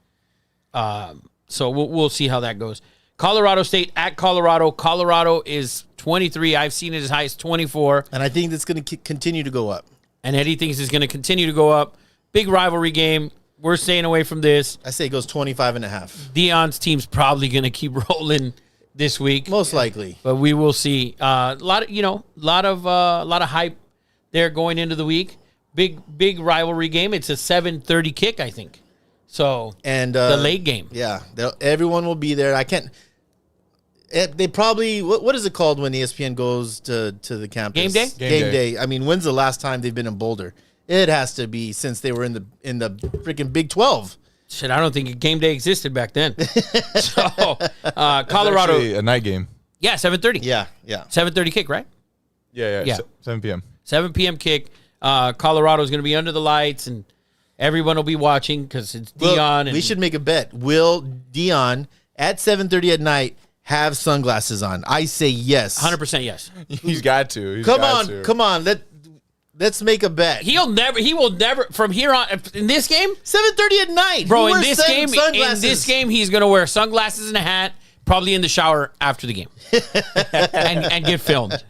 So we'll see how that goes. Colorado State at Colorado. Colorado is 23. I've seen it as high as 24. And I think it's going to continue to go up. And Eddie thinks it's going to continue to go up. Big rivalry game. We're staying away from this. I say it goes 25.5. Dion's team's probably going to keep rolling this week. Most likely. But we will see. A lot of hype there going into the week. Big rivalry game. It's a 7:30 kick, I think. So and the late game. Yeah, everyone will be there. I can't. They probably what is it called when ESPN goes to the campus? Game day? Game day. I mean, when's the last time they've been in Boulder? It has to be since they were in the freaking Big 12. Shit, I don't think game day existed back then. So Colorado, a night game. yeah, 7:30. Yeah. 7:30 kick, right? Yeah. 7 p.m. 7 p.m. kick. Colorado's going to be under the lights, and everyone will be watching because it's Dion. We should make a bet. Will Dion at 7:30 at night have sunglasses on? I say yes. 100% yes. He's got to. Come on. Let's make a bet. He will never from here on in this game, 7:30 at night, bro. Who In wears this game, he's going to wear sunglasses and a hat, probably in the shower after the game, and get filmed.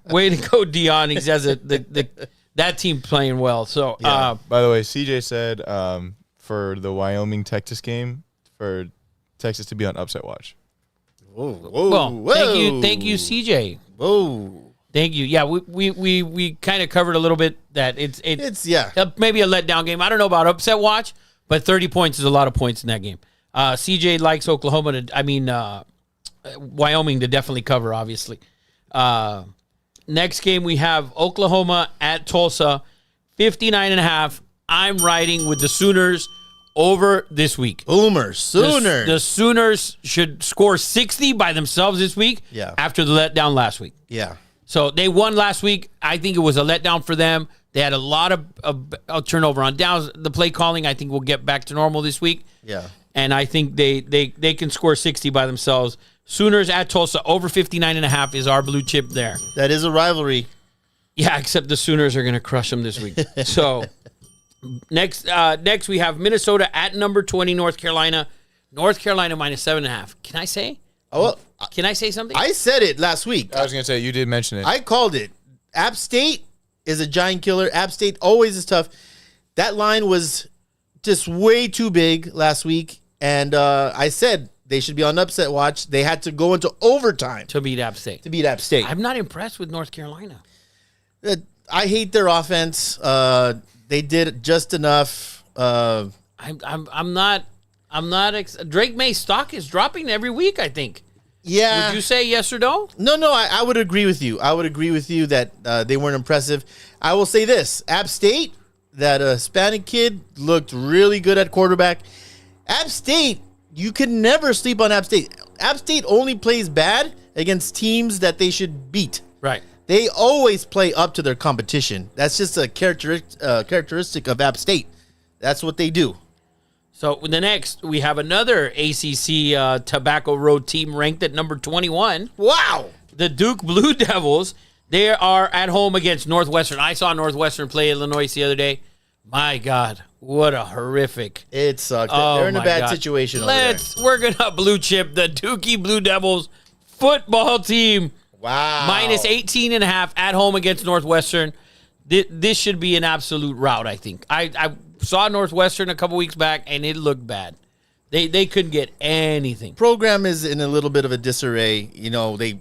Way to go, Dion. He has that team playing well. So, By the way, CJ said for the Wyoming-Texas game, for Texas to be on upset watch. Whoa. Thank you, CJ. Whoa. Thank you. Yeah, we kind of covered a little bit that it's maybe a letdown game. I don't know about upset watch, but 30 points is a lot of points in that game. CJ likes Wyoming to definitely cover, obviously. Next game we have Oklahoma at Tulsa, 59.5. I'm riding with the Sooners over this week. Sooners. The Sooners should score 60 by themselves this week. Yeah. After the letdown last week. Yeah. So they won last week. I think it was a letdown for them. They had a lot of turnover on downs. The play calling, I think, will get back to normal this week. Yeah. And I think they can score 60 by themselves. Sooners at Tulsa, over 59.5 is our blue chip there. That is a rivalry. Yeah, except the Sooners are going to crush them this week. So next we have Minnesota at number 20, North Carolina. North Carolina minus 7.5. Can I say? Can I say something? I said it last week. I was going to say, you did mention it. I called it. App State is a giant killer. App State always is tough. That line was just way too big last week, and I said they should be on upset watch. They had to go into overtime to beat App State. I'm not impressed with North Carolina. I hate their offense. They did just enough. I'm not. Drake May's stock is dropping every week, I think. Yeah. Would you say yes or no? No, I would agree with you. I would agree with you that they weren't impressive. I will say this. App State, that Hispanic kid, looked really good at quarterback. App State, you can never sleep on App State. App State only plays bad against teams that they should beat. Right. They always play up to their competition. That's just a characteristic of App State. That's what they do. So the next, we have another ACC Tobacco Road team ranked at number 21. Wow. The Duke Blue Devils. They are at home against Northwestern. I saw Northwestern play Illinois the other day. My God, what a horrific. It sucked. Oh, They're in a my bad God. situation over We're going to blue chip the Dookie Blue Devils football team. Wow. Minus 18.5 at home against Northwestern. This should be an absolute rout, I think. I saw Northwestern a couple weeks back, and it looked bad. They couldn't get anything. Program is in a little bit of a disarray. You know, they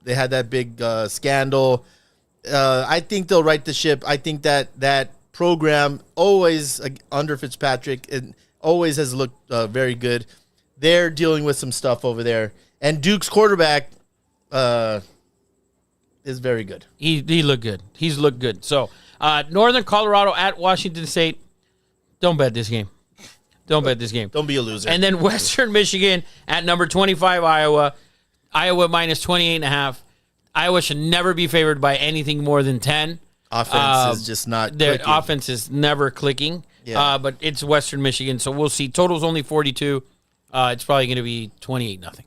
had that big scandal. I think they'll right the ship. I think that program always under Fitzpatrick and always has looked very good. They're dealing with some stuff over there, and Duke's quarterback is very good. He looked good. He's looked good. So Northern Colorado at Washington State. Don't bet this game. Don't bet this game. Don't be a loser. And then Western Michigan at number 25, Iowa. Iowa minus 28.5. Iowa should never be favored by anything more than 10. Offense is just not Their clicking. offense is never clicking. Yeah. But it's Western Michigan, so we'll see. Total's only 42. It's probably going to be 28-0.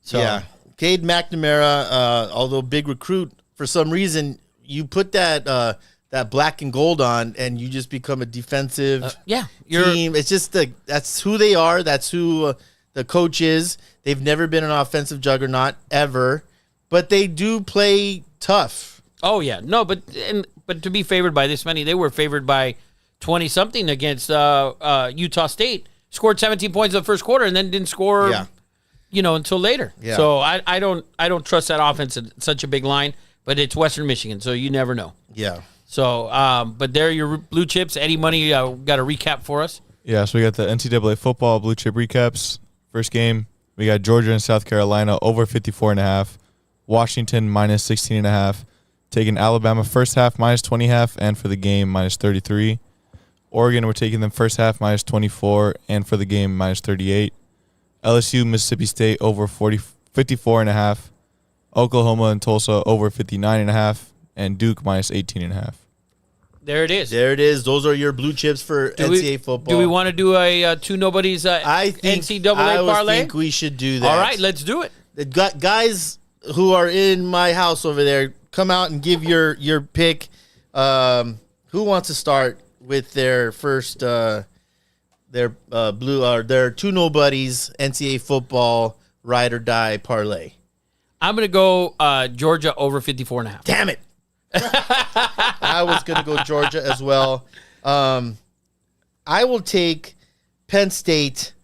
So, yeah. Cade McNamara, although big recruit, for some reason, you put that black and gold on, and you just become a defensive team. It's just that's who they are. That's who the coach is. They've never been an offensive juggernaut ever, but they do play tough. Oh yeah, no, but to be favored by this many, they were favored by 20-something against Utah State. Scored 17 points in the first quarter, and then didn't score. Yeah. Until later. Yeah. So I don't trust that offense at such a big line, but it's Western Michigan, so you never know. Yeah. So, but there are your blue chips. Eddie Money got a recap for us. Yeah, so we got the NCAA football blue chip recaps. First game, we got Georgia and South Carolina over 54.5. Washington minus 16.5. Taking Alabama first half minus 20.5, and for the game minus 33. Oregon, we're taking them first half minus 24, and for the game minus 38. LSU, Mississippi State over 54.5. Oklahoma and Tulsa over 59.5, and Duke minus 18.5. There it is. There it is. Those are your blue chips for NCAA football. Do we want to do a two nobodies I think NCAA parlay? I think we should do that. All right, let's do it. The guys who are in my house over there, come out and give your pick. Who wants to start with their first their two nobodies NCAA football ride or die parlay? I'm gonna go Georgia over 54.5. Damn it! I was gonna go Georgia as well. I will take Penn State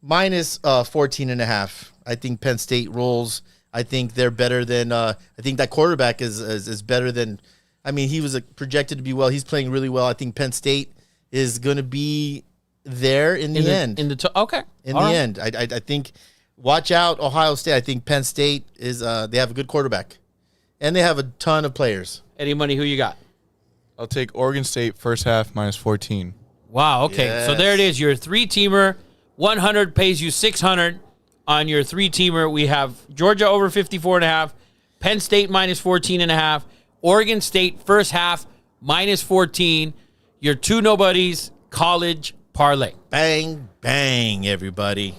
minus 14.5. I think Penn State rolls. I think they're better than. I think that quarterback is better than. I mean, he was projected to be well. He's playing really well. I think Penn State is going to be there in the end. In the end, I think. Watch out, Ohio State. I think Penn State is. They have a good quarterback, and they have a ton of players. Eddie Money, who you got? I'll take Oregon State first half minus 14. Wow. Okay, Yes. so there it is. Your three-teamer, 100 pays you 600. On your three-teamer, we have Georgia over 54.5, Penn State minus 14.5, Oregon State first half minus 14. Your two nobodies college parlay. Bang, bang, everybody.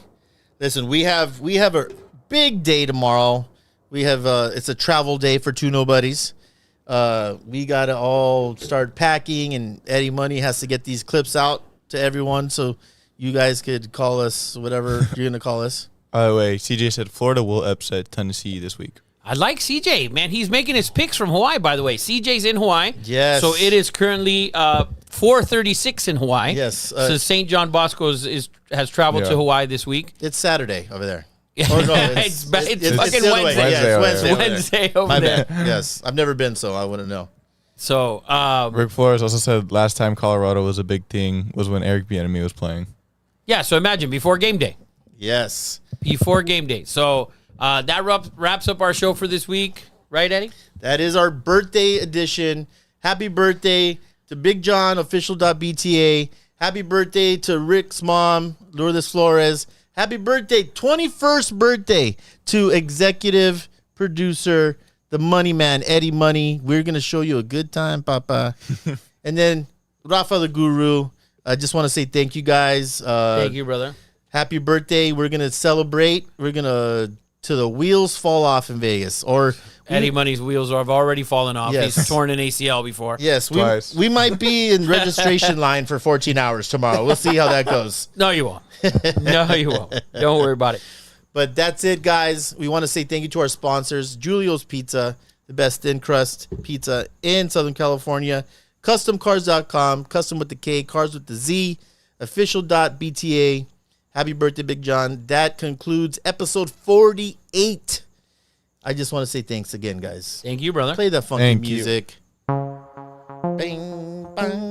Listen, we have a big day tomorrow. We have it's a travel day for two nobodies. We got to all start packing, and Eddie Money has to get these clips out to everyone so you guys could call us whatever you're going to call us. By the way, CJ said Florida will upset Tennessee this week. I like CJ, man. He's making his picks from Hawaii, by the way. CJ's in Hawaii. Yes. So it is currently 4:36 in Hawaii. Yes. So St. John Bosco has traveled to Hawaii this week. It's Saturday over there. Or no, it's fucking the other way. Wednesday. Yeah, it's Wednesday over My there. bad. Yes. I've never been, so I wouldn't know. So Rick Flores also said last time Colorado was a big thing was when Eric Bieniemy was playing. yeah, so imagine before game day. Yes. Before game day. So that wraps up our show for this week. Right, Eddie? That is our birthday edition. Happy birthday to Big John, official.bta. Happy birthday to Rick's mom, Lourdes Flores. Happy birthday, 21st birthday to executive producer, the money man, Eddie Money. We're going to show you a good time, Papa. And then Rafa the Guru. I just want to say thank you guys. Thank you, brother. Happy birthday. We're going to celebrate. We're going to the wheels fall off in Vegas. Or Eddie Money's wheels have already fallen off. Yes. He's torn an ACL before. Yes, Twice. we might be in registration line for 14 hours tomorrow. We'll see how that goes. No, you won't. No, you won't. Don't worry about it. But that's it, guys. We want to say thank you to our sponsors, Julio's Pizza, the best thin crust pizza in Southern California, CustomCars.com, custom with the K, cars with the Z, official.bta. Happy birthday, Big John. That concludes episode 48. I just want to say thanks again, guys. Thank you, brother. Play that funky Thank you. music. Bing, bang.